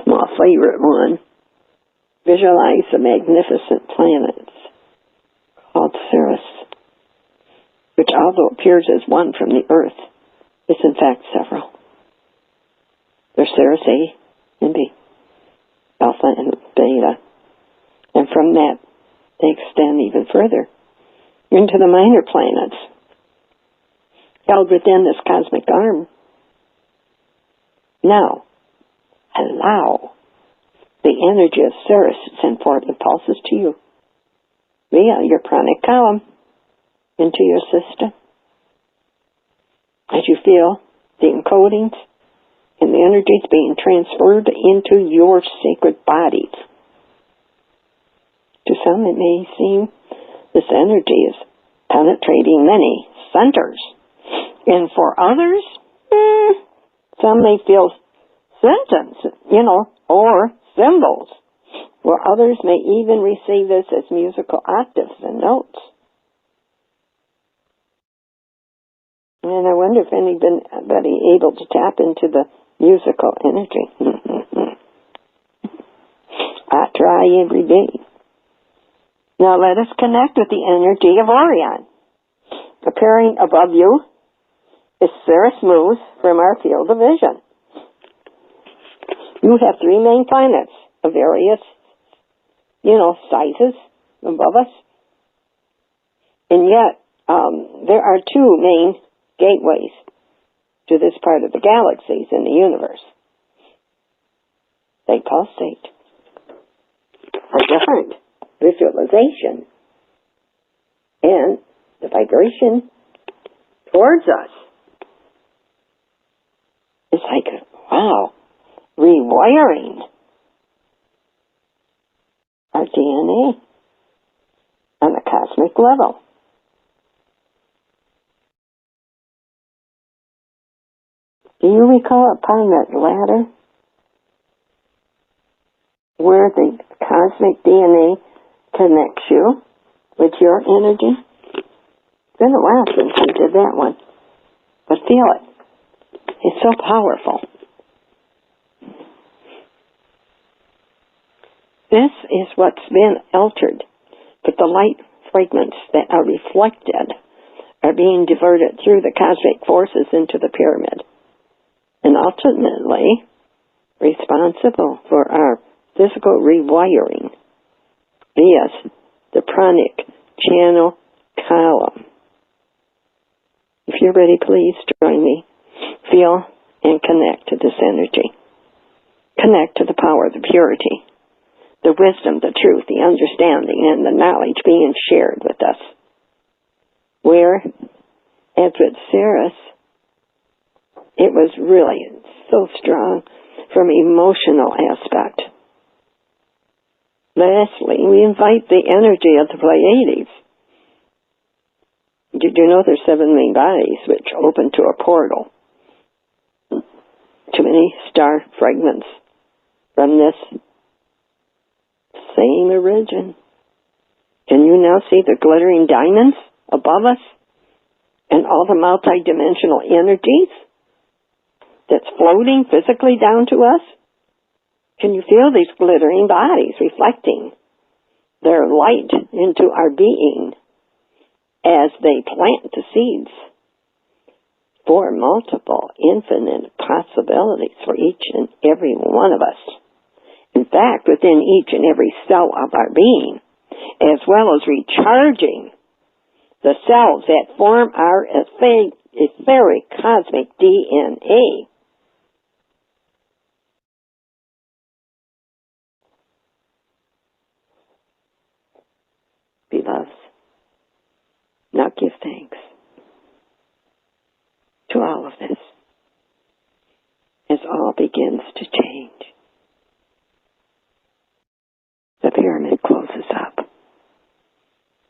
S2: My favorite one. Visualize the magnificent planets called Ceres, which although appears as one from the Earth, is in fact several. There's Ceres A and B, Alpha and Beta. And from that, they extend even further into the minor planets, held within this cosmic arm. Now, allow the energy of Ceres to send forth impulses to you via your pranic column into your system. As you feel the encodings and the energies being transferred into your sacred bodies. To some it may seem this energy is penetrating many centers. And for others, some may feel symptoms, or symbols, where others may even receive this as musical octaves and notes. And I wonder if anybody able to tap into the musical energy. I try every day. Now let us connect with the energy of Orion. Appearing above you is Ceres moves from our field of vision. You have 3 main planets of various, sizes above us. And yet, there are 2 main gateways to this part of the galaxies in the universe. They pulsate. A different visualization. And the vibration towards us is like, wow, rewiring our DNA on a cosmic level. Do you recall upon that ladder where the cosmic DNA connects you with your energy? It's been a while since we did that one, but feel it. It's so powerful. This is what's been altered, but the light fragments that are reflected are being diverted through the cosmic forces into the pyramid, and ultimately responsible for our physical rewiring via the pranic channel column. If you're ready, please join me. Feel and connect to this energy. Connect to the power, the purity, the wisdom, the truth, the understanding, and the knowledge being shared with us. Where, as with Ceres, it was really so strong from emotional aspect. Lastly, we invite the energy of the Pleiades. Did you know there's 7 main bodies which open to a portal to many star fragments from this same origin? Can you now see the glittering diamonds above us and all the multidimensional energies that's floating physically down to us? Can you feel these glittering bodies reflecting their light into our being as they plant the seeds for multiple infinite possibilities for each and every one of us? In fact, within each and every cell of our being, as well as recharging the cells that form our etheric cosmic DNA. Beloveds, now give thanks to all of this as all begins to change. The pyramid closes up.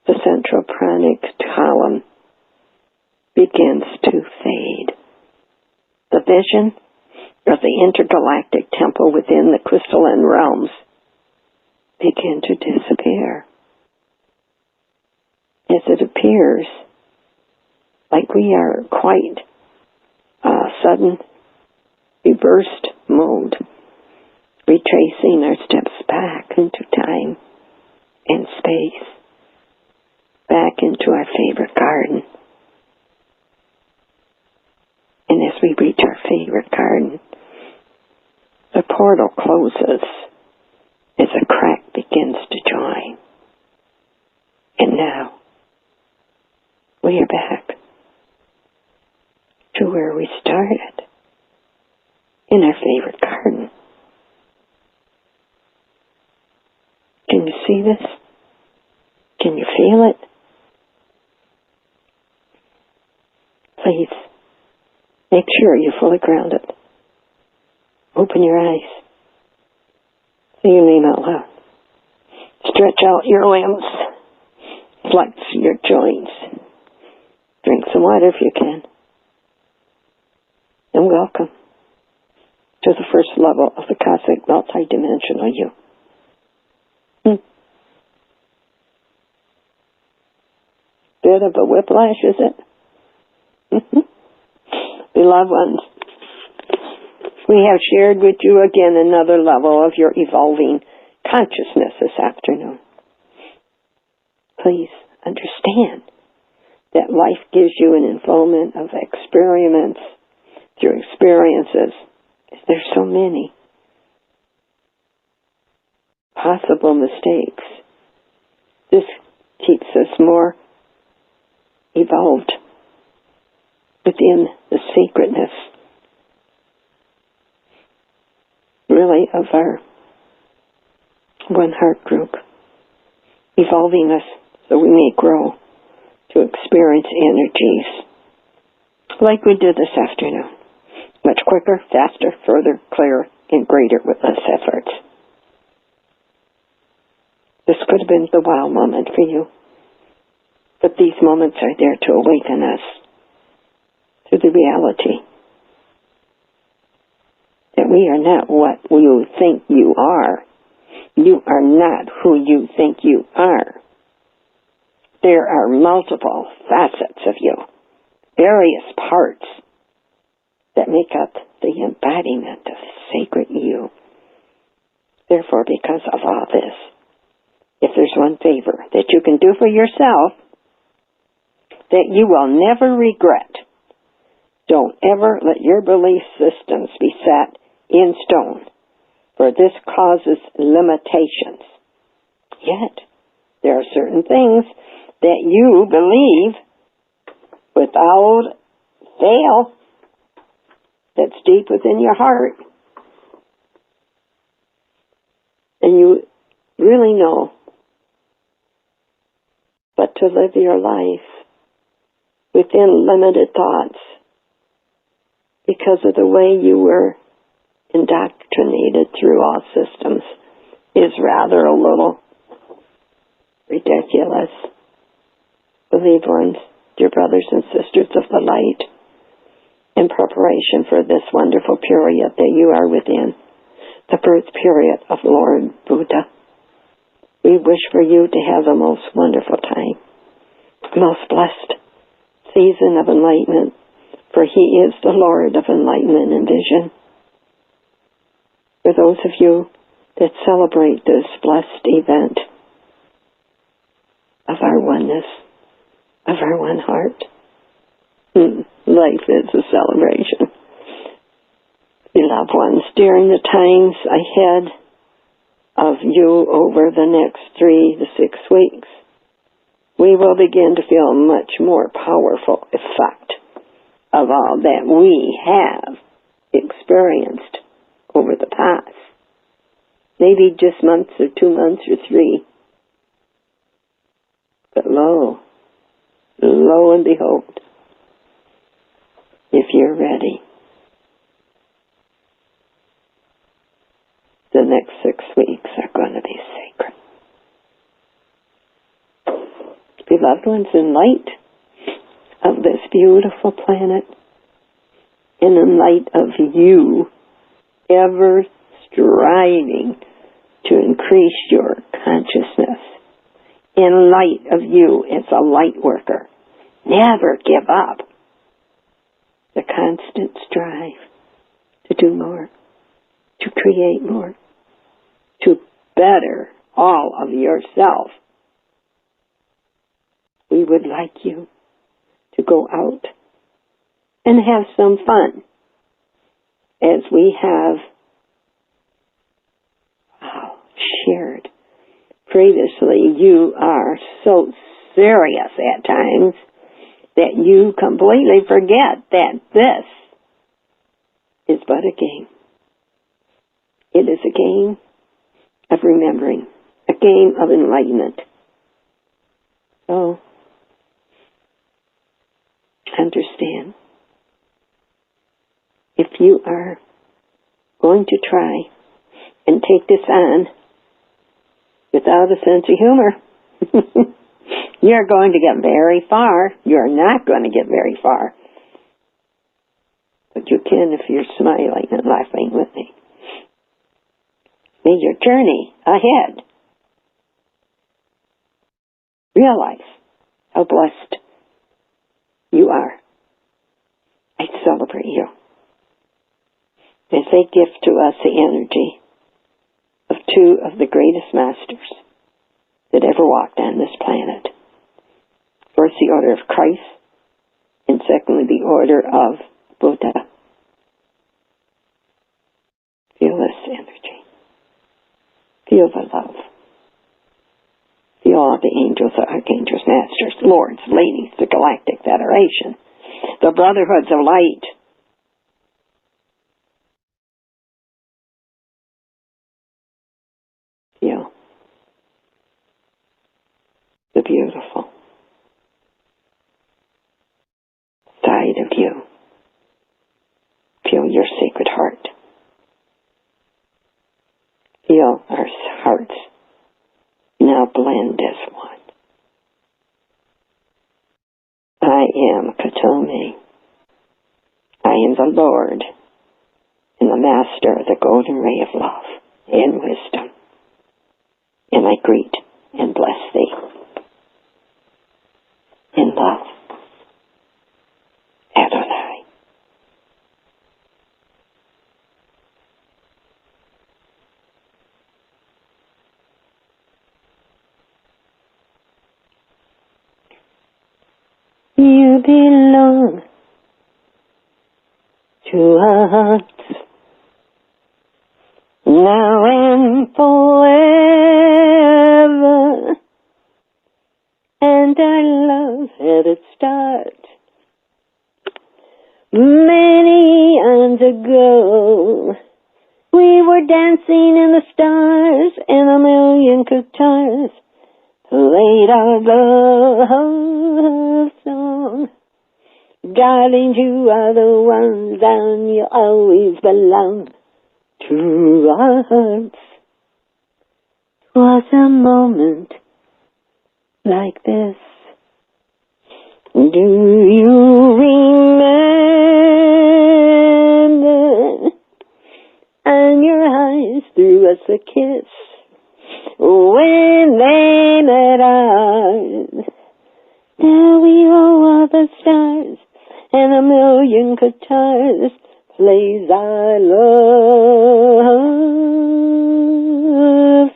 S2: The central pranic column begins to fade. The vision of the intergalactic temple within the crystalline realms begin to disappear. As it appears like we are quite sudden reversed mode, retracing our steps back into time and space, back into our favorite garden. And as we reach our favorite garden, the portal closes as a crack begins to join. And now, we are back to where we started, in our favorite garden. Can you see this? Can you feel it? Please, make sure you're fully grounded. Open your eyes. Say your name out loud. Stretch out your limbs. Flex your joints. Drink some water if you can. And welcome to the first level of the cosmic multidimensional you. Bit of a whiplash, is it? Beloved ones, we have shared with you again another level of your evolving consciousness this afternoon. Please understand that life gives you an involvement of experiments through experiences. There's so many possible mistakes. This keeps us more evolved within the sacredness, really, of our one heart group, evolving us so we may grow to experience energies like we did this afternoon. Much quicker, faster, further, clearer, and greater with less effort. This could have been the wow moment for you. But these moments are there to awaken us to the reality that we are not what you think you are. You are not who you think you are. There are multiple facets of you, various parts that make up the embodiment of the sacred you. Therefore, because of all this, if there's one favor that you can do for yourself that you will never regret, don't ever let your belief systems be set in stone, for this causes limitations. Yet, there are certain things that you believe without fail, that's deep within your heart, and you really know but to live your life within limited thoughts because of the way you were indoctrinated through all systems is rather a little ridiculous. Believe ones, dear brothers and sisters of the light, in preparation for this wonderful period that you are within, the birth period of Lord Buddha. We wish for you to have the most wonderful time, most blessed season of enlightenment, for He is the Lord of enlightenment and vision. For those of you that celebrate this blessed event of our oneness, of our one heart, life is a celebration. Beloved ones, during the times ahead of you over the next 3 to 6 weeks, we will begin to feel a much more powerful effect of all that we have experienced over the past. Maybe just months or 2 months or 3. But lo and behold, if you're ready, the next 6 weeks are going to be sacred. Beloved ones, in light of this beautiful planet, and in light of you ever striving to increase your consciousness in light of you as a light worker. Never give up. The constant strive to do more, to create more, to better all of yourself. We would like you to go out and have some fun as we have shared previously. You are so serious at times that you completely forget that this is but a game. It is a game of remembering, a game of enlightenment. So, understand, if you are going to try and take this on without a sense of humor, you're going to get very far. You're not going to get very far. But you can if you're smiling and laughing with me. May your journey ahead realize how blessed you are. I celebrate you as they gift to us the energy of two of the greatest masters that ever walked on this planet. First, the order of Christ, and secondly, the order of Buddha. Feel this energy. Feel the love. Feel all the angels, the archangels, masters, lords, ladies, the Galactic Federation, the Brotherhoods of Light. Feel the beautiful side of you. Feel your sacred heart. Feel our hearts now blend as one. I am Katome. I am the Lord and the Master of the golden ray of love and wisdom. And I greet and bless thee in love. Adonai. You belong to us now and forever. And our love had its start many eons ago. We were dancing in the stars, and a million guitars played our love song. Darling, you are the ones, and you always belong to our hearts. 'Twas a moment like this. Do you remember? And your eyes threw us a kiss when they met ours. Now we all are the stars, and a million guitars plays our love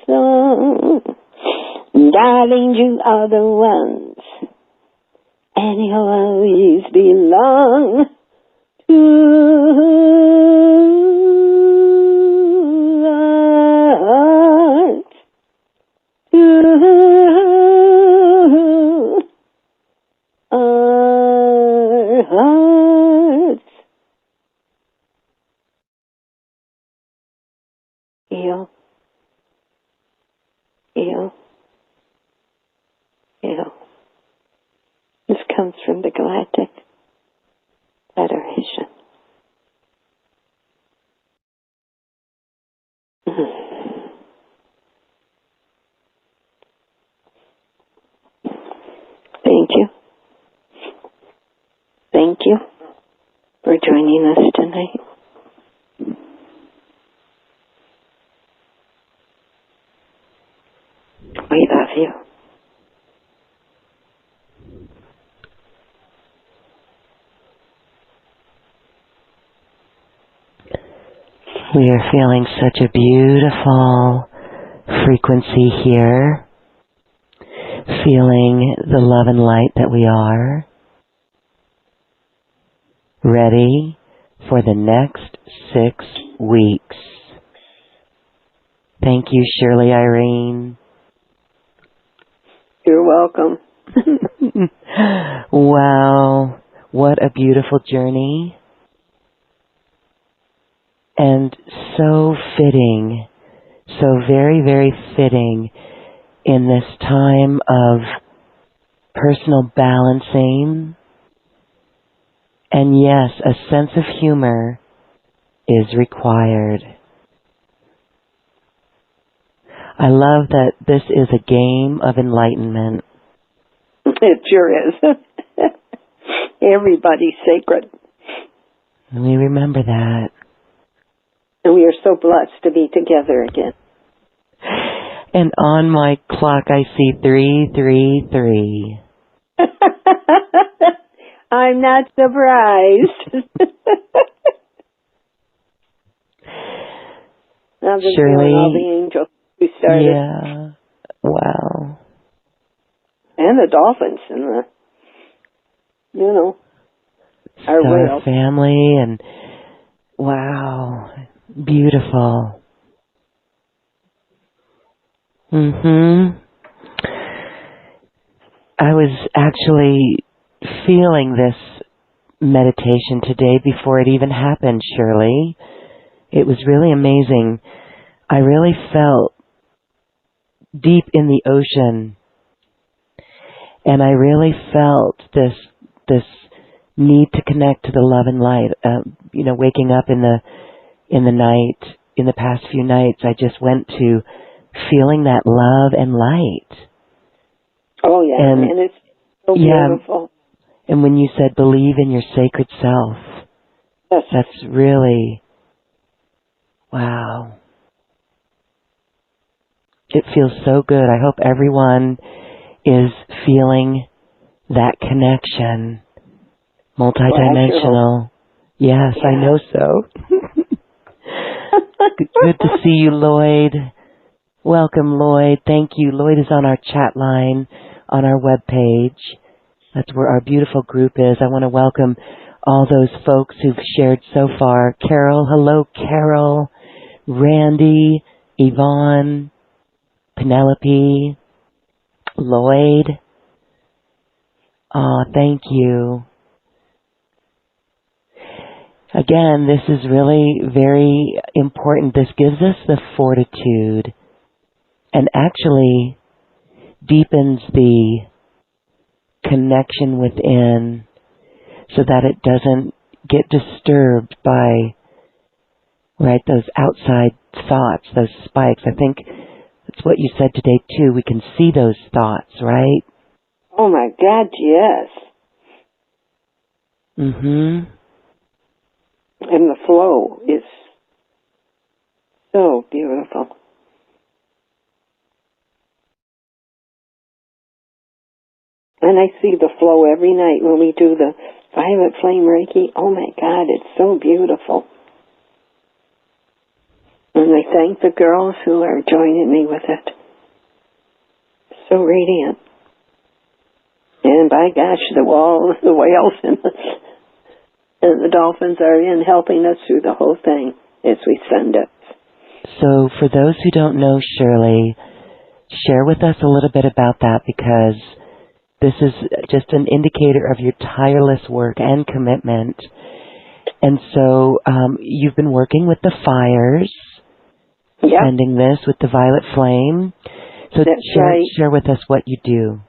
S2: song. Darling, you are the ones, and you'll always belong to our hearts, to our hearts. Heal, heal, heal. This comes from the Galactic Federation. Thank you. Thank you for joining us tonight. We love you.
S1: We are feeling such a beautiful frequency here, feeling the love and light that we are, ready for the next 6 weeks. Thank you, Shirley, Irene.
S2: You're welcome.
S1: Wow, what a beautiful journey. And so fitting, so very, very fitting in this time of personal balancing. And yes, a sense of humor is required. I love that this is a game of enlightenment.
S2: It sure is. Everybody's sacred.
S1: We remember that.
S2: And we are so blessed to be together again.
S1: And on my clock I see 333.
S2: I'm not surprised. I've been
S1: Shirley,
S2: feeling all the angels who started.
S1: Yeah. Wow.
S2: And the dolphins and our
S1: Our
S2: whales.
S1: family and wow. Beautiful. I was actually feeling this meditation today before it even happened, Shirley. It was really amazing. I really felt deep in the ocean, and I really felt this need to connect to the love and light. Waking up in the night, in the past few nights, I just went to feeling that love and light.
S2: Oh yeah, and it's so beautiful.
S1: And when you said believe in your sacred self,
S2: yes,
S1: that's really, wow. It feels so good. I hope everyone is feeling that connection. Multidimensional. Yes, yeah. I know so. Good to see you, Lloyd. Welcome, Lloyd. Thank you. Lloyd is on our chat line on our webpage. That's where our beautiful group is. I want to welcome all those folks who've shared so far. Carol, hello, Carol. Randy, Yvonne, Penelope, Lloyd. Thank you. Again, this is really very important. This gives us the fortitude and actually deepens the connection within so that it doesn't get disturbed by, those outside thoughts, those spikes. I think that's what you said today too. We can see those thoughts, right?
S2: Oh my God, yes. And the flow is so beautiful. And I see the flow every night when we do the violet flame Reiki. Oh my God, it's so beautiful. And I thank the girls who are joining me with it. So radiant. And by gosh, the whales and the dolphins are in helping us through the whole thing as we send it.
S1: So for those who don't know Shirley, share with us a little bit about that, because this is just an indicator of your tireless work and commitment. And so you've been working with the fires, sending this with the violet flame. So share with us what you do.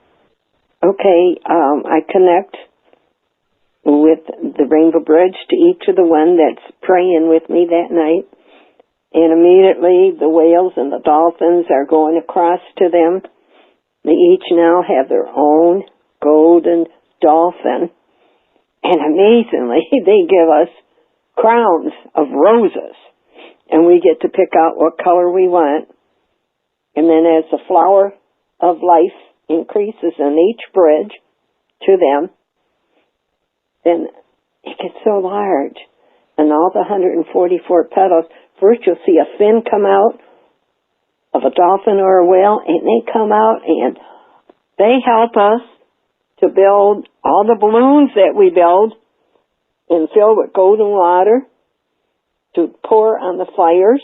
S1: Okay,
S2: I connect with the Rainbow Bridge to each of the one that's praying with me that night. And immediately the whales and the dolphins are going across to them. They each now have their own golden dolphin. And amazingly, they give us crowns of roses. And we get to pick out what color we want. And then as the flower of life increases in each bridge to them, then it gets so large. And all the 144 petals, first you'll see a fin come out of a dolphin or a whale, and they come out and they help us to build all the balloons that we build and fill with golden water to pour on the fires.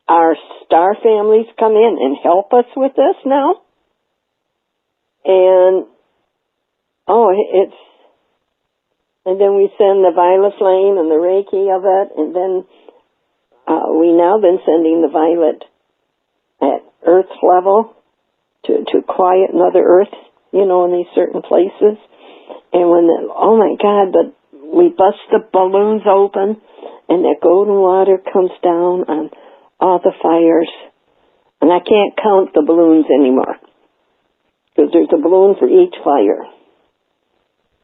S2: Our star families come in and help us with this now. And, and then we send the violet flame and the Reiki of it, and then we now been sending the violet at Earth level to quiet Mother Earth, in these certain places. And when oh my God, we bust the balloons open, and that golden water comes down on all the fires. And I can't count the balloons anymore, because there's a balloon for each fire.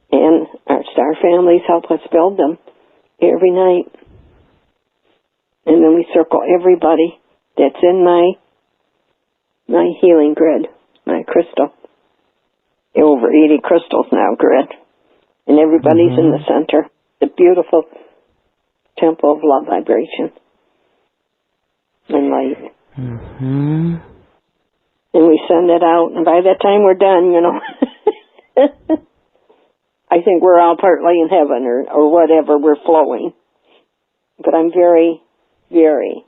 S2: And our star families help us build them every night. And then we circle everybody that's in my healing grid, my crystal. Over 80 crystals now, grid. And everybody's in the center. The beautiful temple of love vibration and light. And we send it out, and by that time we're done, I think we're all partly in heaven or whatever, we're flowing. But I'm very, very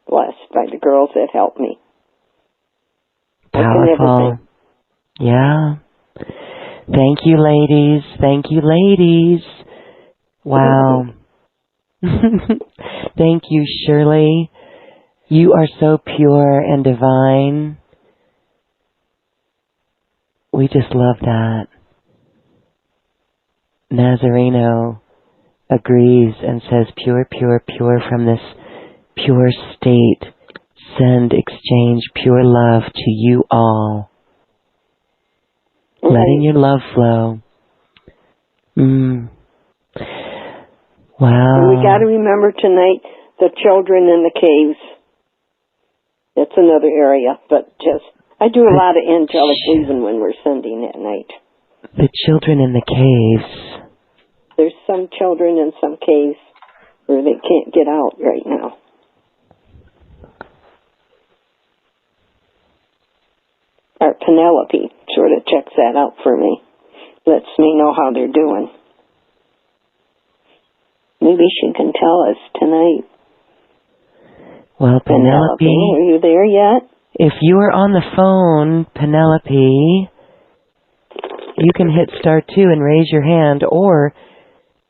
S2: blessed by the girls that help me.
S1: Powerful. Yeah. Thank you, ladies. Thank you, ladies. Wow. Thank you, Shirley. You are so pure and divine. We just love that. Nazareno agrees and says, pure, pure, pure from this pure state. Send, exchange pure love to you all. Letting your love flow. Wow.
S2: And we got to remember tonight the children in the caves. That's another area, but I do a lot of angelic weaving when we're sending at night.
S1: The children in the caves.
S2: There's some children in some caves where they can't get out right now. Our Penelope sort of checks that out for me. Lets me know how they're doing. Maybe she can tell us tonight.
S1: Well, Penelope,
S2: are you there yet?
S1: If you are on the phone, Penelope, you can hit *2 and raise your hand, or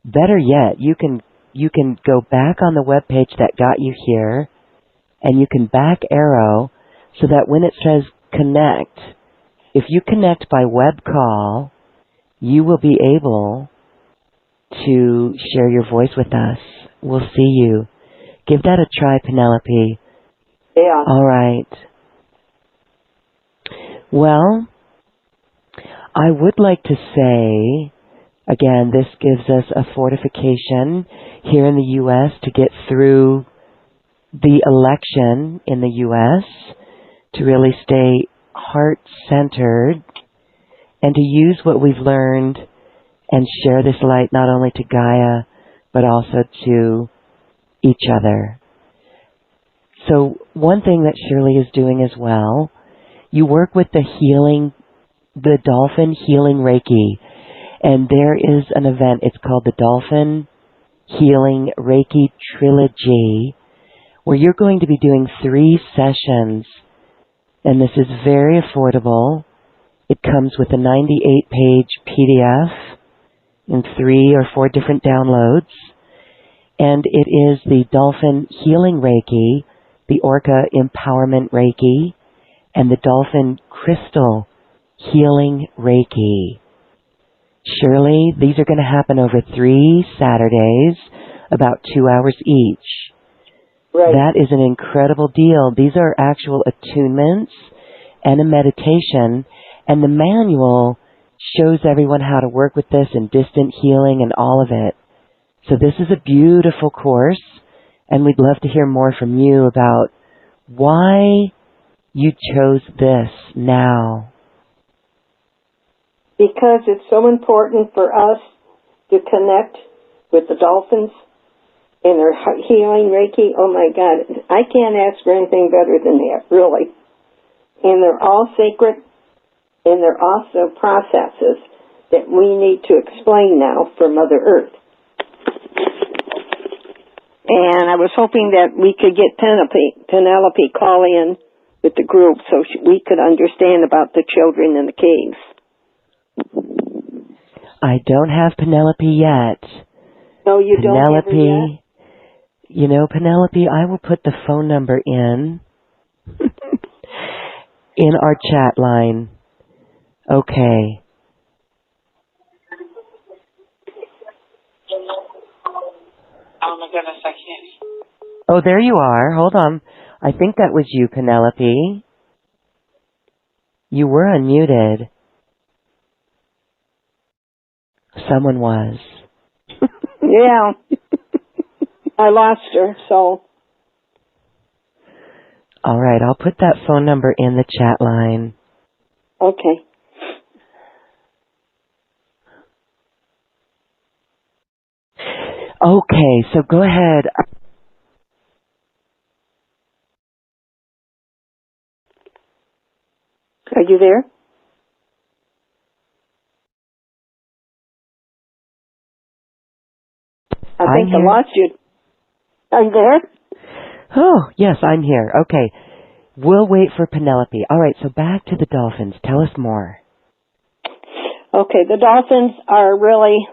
S1: better yet, you can go back on the web page that got you here, and you can back arrow so that when it says connect, if you connect by web call, you will be able to share your voice with us. We'll see you. Give that a try, Penelope.
S2: Yeah.
S1: All right. Well, I would like to say, again, this gives us a fortification here in the U.S. to get through the election in the U.S., to really stay heart-centered and to use what we've learned and share this light not only to Gaia, but also to each other. So one thing that Shirley is doing as well, you work with the Dolphin Healing Reiki, and there is an event, it's called the Dolphin Healing Reiki Trilogy, where you're going to be doing 3 sessions, and this is very affordable. It comes with a 98-page PDF in 3 or 4 different downloads, and it is the Dolphin Healing Reiki, the Orca Empowerment Reiki, and the Dolphin Crystal Healing Reiki. Shirley, these are going to happen over 3 Saturdays, about 2 hours each.
S2: Right.
S1: That is an incredible deal. These are actual attunements and a meditation, and the manual shows everyone how to work with this and distant healing and all of it. So this is a beautiful course, and we'd love to hear more from you about why you chose this now?
S2: Because it's so important for us to connect with the dolphins and their healing Reiki. Oh my God, I can't ask for anything better than that, really. And they're all sacred, and they're also processes that we need to explain now for Mother Earth. And I was hoping that we could get Penelope call in with the group so we could understand about the children in the caves.
S1: I don't have Penelope yet.
S2: No, you don't have her yet?
S1: You know, Penelope, I will put the phone number in our chat line. Okay.
S3: Oh my goodness, I can't.
S1: Oh, there you are. Hold on. I think that was you, Penelope. You were unmuted. Someone was.
S2: Yeah. I lost her, so.
S1: All right, I'll put that phone number in the chat line.
S2: Okay.
S1: Okay, so go ahead.
S2: Are you there? I think I lost you. Are you there?
S1: Oh, yes, I'm here. Okay. We'll wait for Penelope. All right, so back to the dolphins. Tell us more.
S2: Okay, the dolphins are really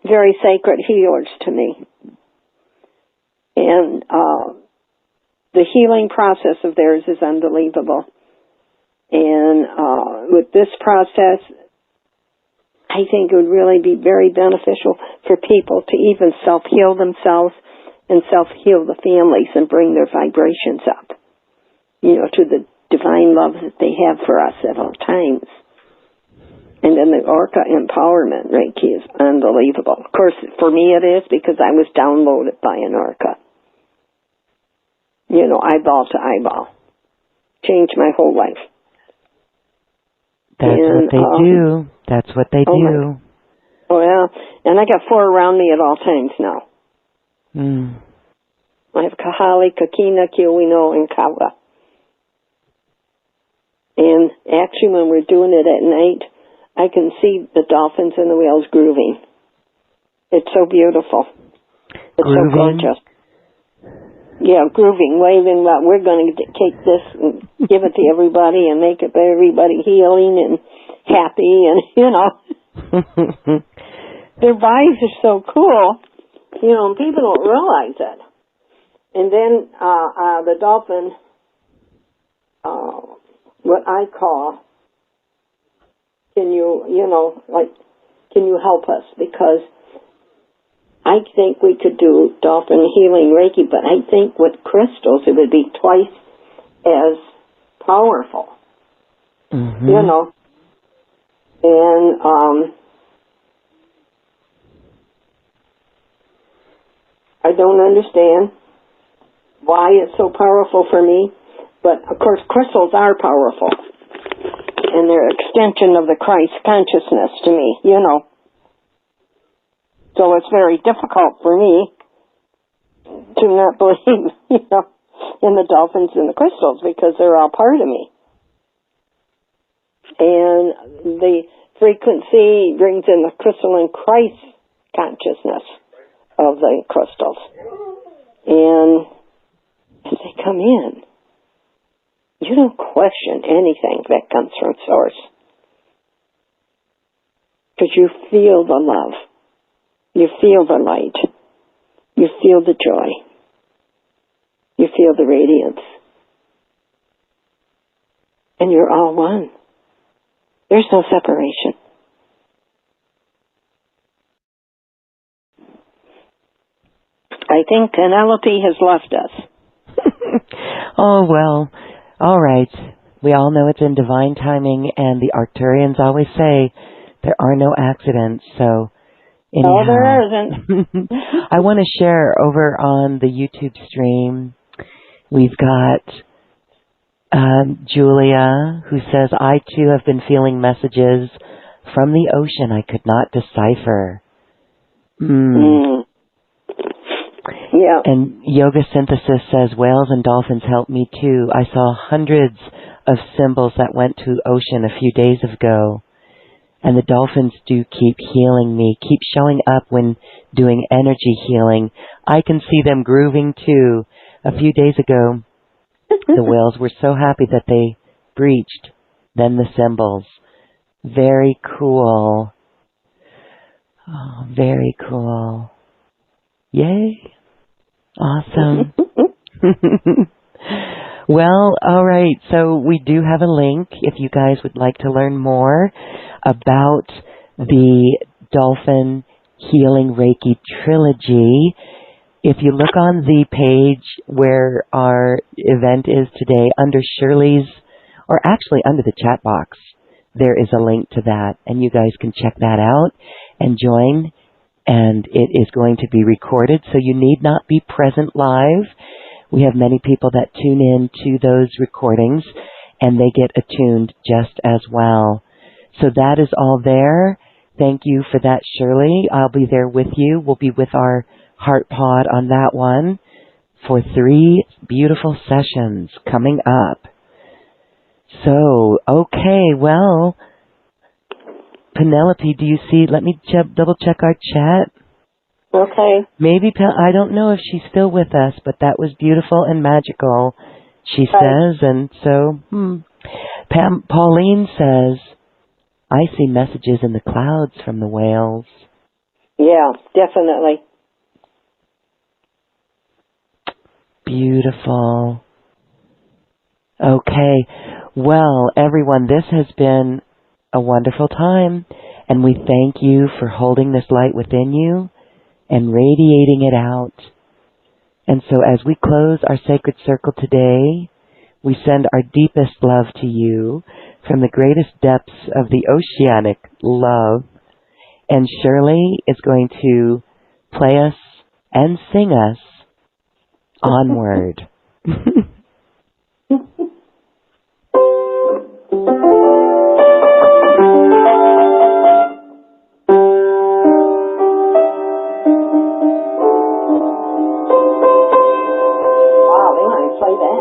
S2: very sacred healers to me. And the healing process of theirs is unbelievable. And with this process, I think it would really be very beneficial for people to even self-heal themselves and self-heal the families and bring their vibrations up, to the divine love that they have for us at all times. And then the Orca empowerment Reiki is unbelievable. Of course, for me it is because I was downloaded by an Orca. Eyeball to eyeball. Changed my whole life.
S1: That's what they do. That's what they do.
S2: Oh, yeah. And I got 4 around me at all times now. I have Kahali, Kakina, Kiwino, and Kawa. And actually, when we're doing it at night, I can see the dolphins and the whales grooving. It's so beautiful. It's
S1: grooving?
S2: So gorgeous. Yeah, grooving, waving. Well, we're going to take this and give it to everybody and make it everybody healing and happy and, Their vibes are so cool, and people don't realize it. And then the dolphin, what I call, can you help us? Because I think we could do dolphin healing Reiki, but I think with crystals it would be twice as powerful. And I don't understand why it's so powerful for me, but of course crystals are powerful, and they're an extension of the Christ consciousness to me, So it's very difficult for me to not believe, in the dolphins and the crystals because they're all part of me. And the frequency brings in the crystalline Christ consciousness of the crystals. And as they come in, you don't question anything that comes from Source. Because you feel the love. You feel the light. You feel the joy. You feel the radiance. And you're all one. There's no separation. I think Penelope has left us.
S1: Oh, well, all right. We all know it's in divine timing, and the Arcturians always say there are no accidents, so anyhow.
S2: No, there isn't.
S1: I want to share over on the YouTube stream, we've got Julia, who says, I too have been feeling messages from the ocean I could not decipher.
S2: Yeah.
S1: And Yoga Synthesis says, whales and dolphins help me too. I saw hundreds of symbols that went to ocean a few days ago. And the dolphins do keep healing me, keep showing up when doing energy healing. I can see them grooving too. A few days ago, the whales were so happy that they breached. Then the symbols. Very cool. Oh, very cool. Yay. Awesome. Well, all right. So we do have a link if you guys would like to learn more about the Dolphin Healing Reiki Trilogy. If you look on the page where our event is today, under Shirley's, or actually under the chat box, there is a link to that, and you guys can check that out and join. And it is going to be recorded, so you need not be present live. We have many people that tune in to those recordings, and they get attuned just as well. So that is all there. Thank you for that, Shirley. I'll be there with you. We'll be with our Heart Pod on that one for 3 beautiful sessions coming up. So, okay, well, Penelope, do you see, let me double check our chat.
S2: Okay.
S1: Maybe, I don't know if she's still with us, but that was beautiful and magical, she says. And so, Pauline says, I see messages in the clouds from the whales.
S2: Yeah, definitely.
S1: Beautiful. Okay. Well, everyone, this has been a wonderful time, and we thank you for holding this light within you and radiating it out. And so as we close our sacred circle today, we send our deepest love to you from the greatest depths of the oceanic love. And Shirley is going to play us and sing us onward.
S2: Play that.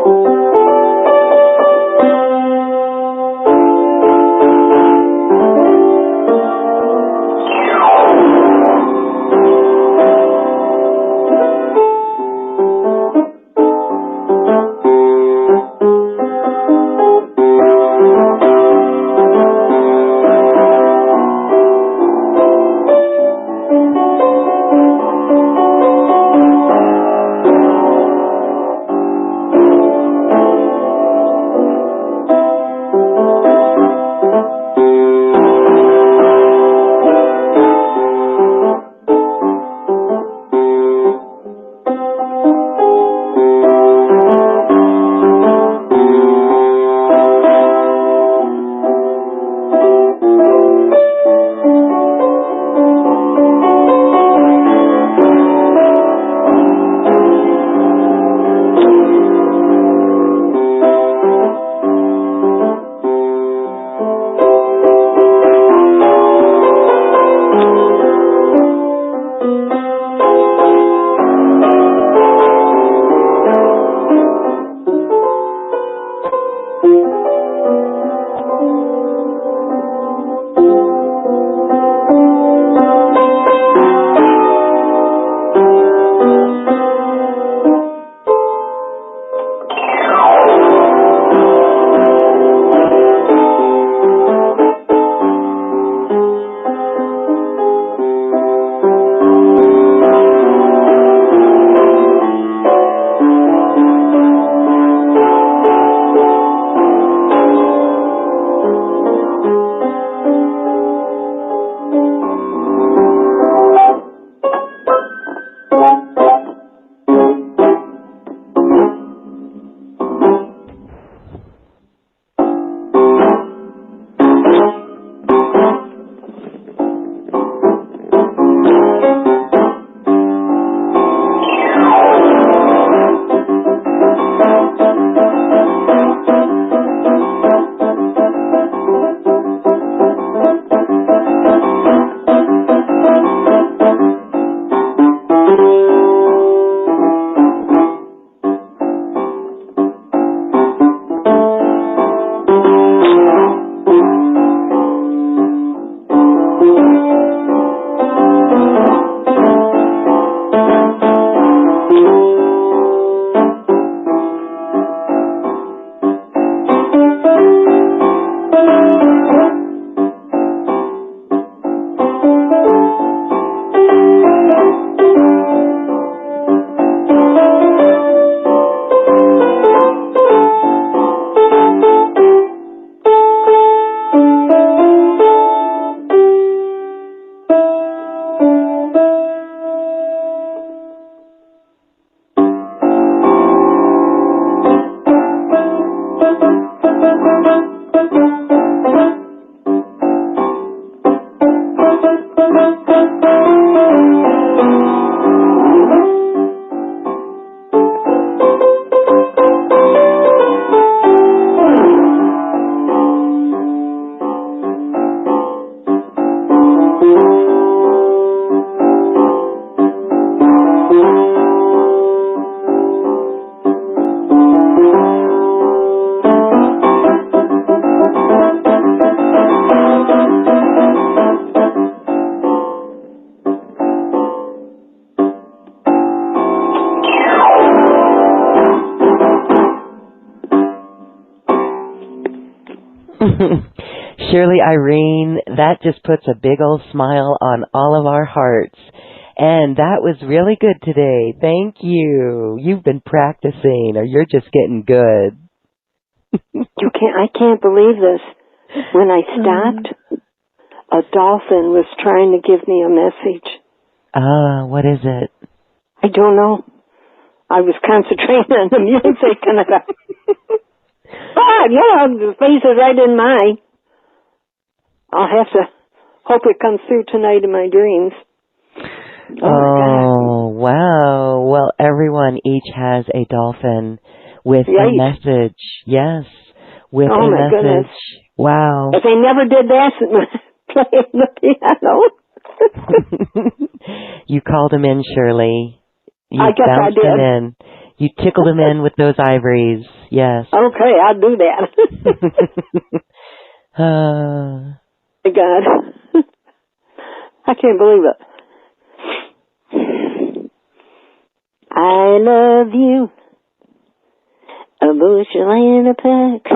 S1: Shirley, Irene, that just puts a big old smile on all of our hearts. And that was really good today. Thank you. You've been practicing, or you're just getting good.
S2: I can't believe this. When I stopped, a dolphin was trying to give me a message.
S1: What is it?
S2: I don't know. I was concentrating on the music and I thought, the face is right in mine. I'll have to hope it comes through tonight in my dreams.
S1: Oh, wow. Well, everyone each has a dolphin with a message. Yes, with a message. Goodness. Wow. But they never did that playing the piano. You called him in, Shirley.
S2: I guess I did.
S1: Him in. You tickled him in with those ivories. Yes.
S2: Okay, I'll do that. My God. I can't believe it. I love you, a bushel and a peck,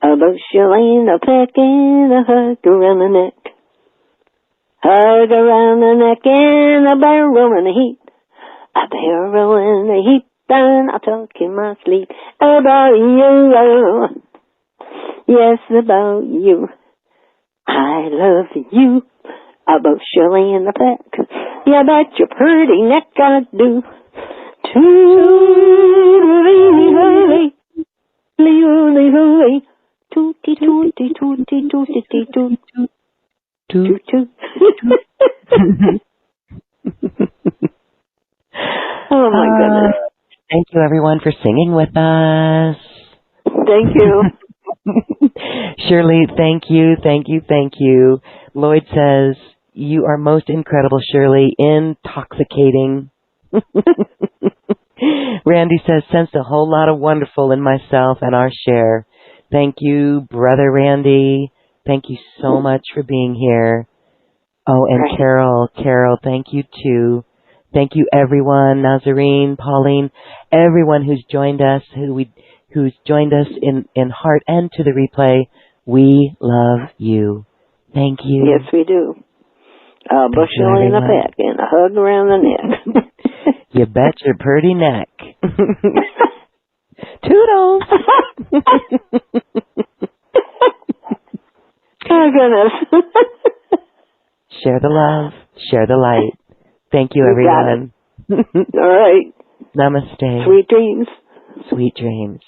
S2: a bushel and a peck and a hug around the neck, hug around the neck and a barrel and a heap, a barrel and a heap, and I'll talk in my sleep about you, yes, about you. I love you, a bushel and a peck. Yeah, bet your pretty neck I do. Toot-lee-lee-lee, lee-lee-lee, toot-lee-toot-lee-toot-lee-toot-lee-toot. Toot-toot. Oh, my goodness.
S1: Thank you, everyone, for singing with us.
S2: Thank you.
S1: Shirley, thank you, thank you, thank you. Lloyd says, you are most incredible, Shirley. Intoxicating. Randy says, sensed a whole lot of wonderful in myself and our share. Thank you, Brother Randy. Thank you so much for being here. Oh, and Carol, thank you too. Thank you, everyone. Nazarene, Pauline, everyone who's joined us, who's joined us in heart and to the replay. We love you. Thank you.
S2: Yes, we do. A bushel in a peck and a hug around the neck.
S1: You bet your pretty neck. Toodles.
S2: Oh, goodness.
S1: Share the love. Share the light. Thank you, everyone.
S2: All right.
S1: Namaste.
S2: Sweet dreams.
S1: Sweet dreams.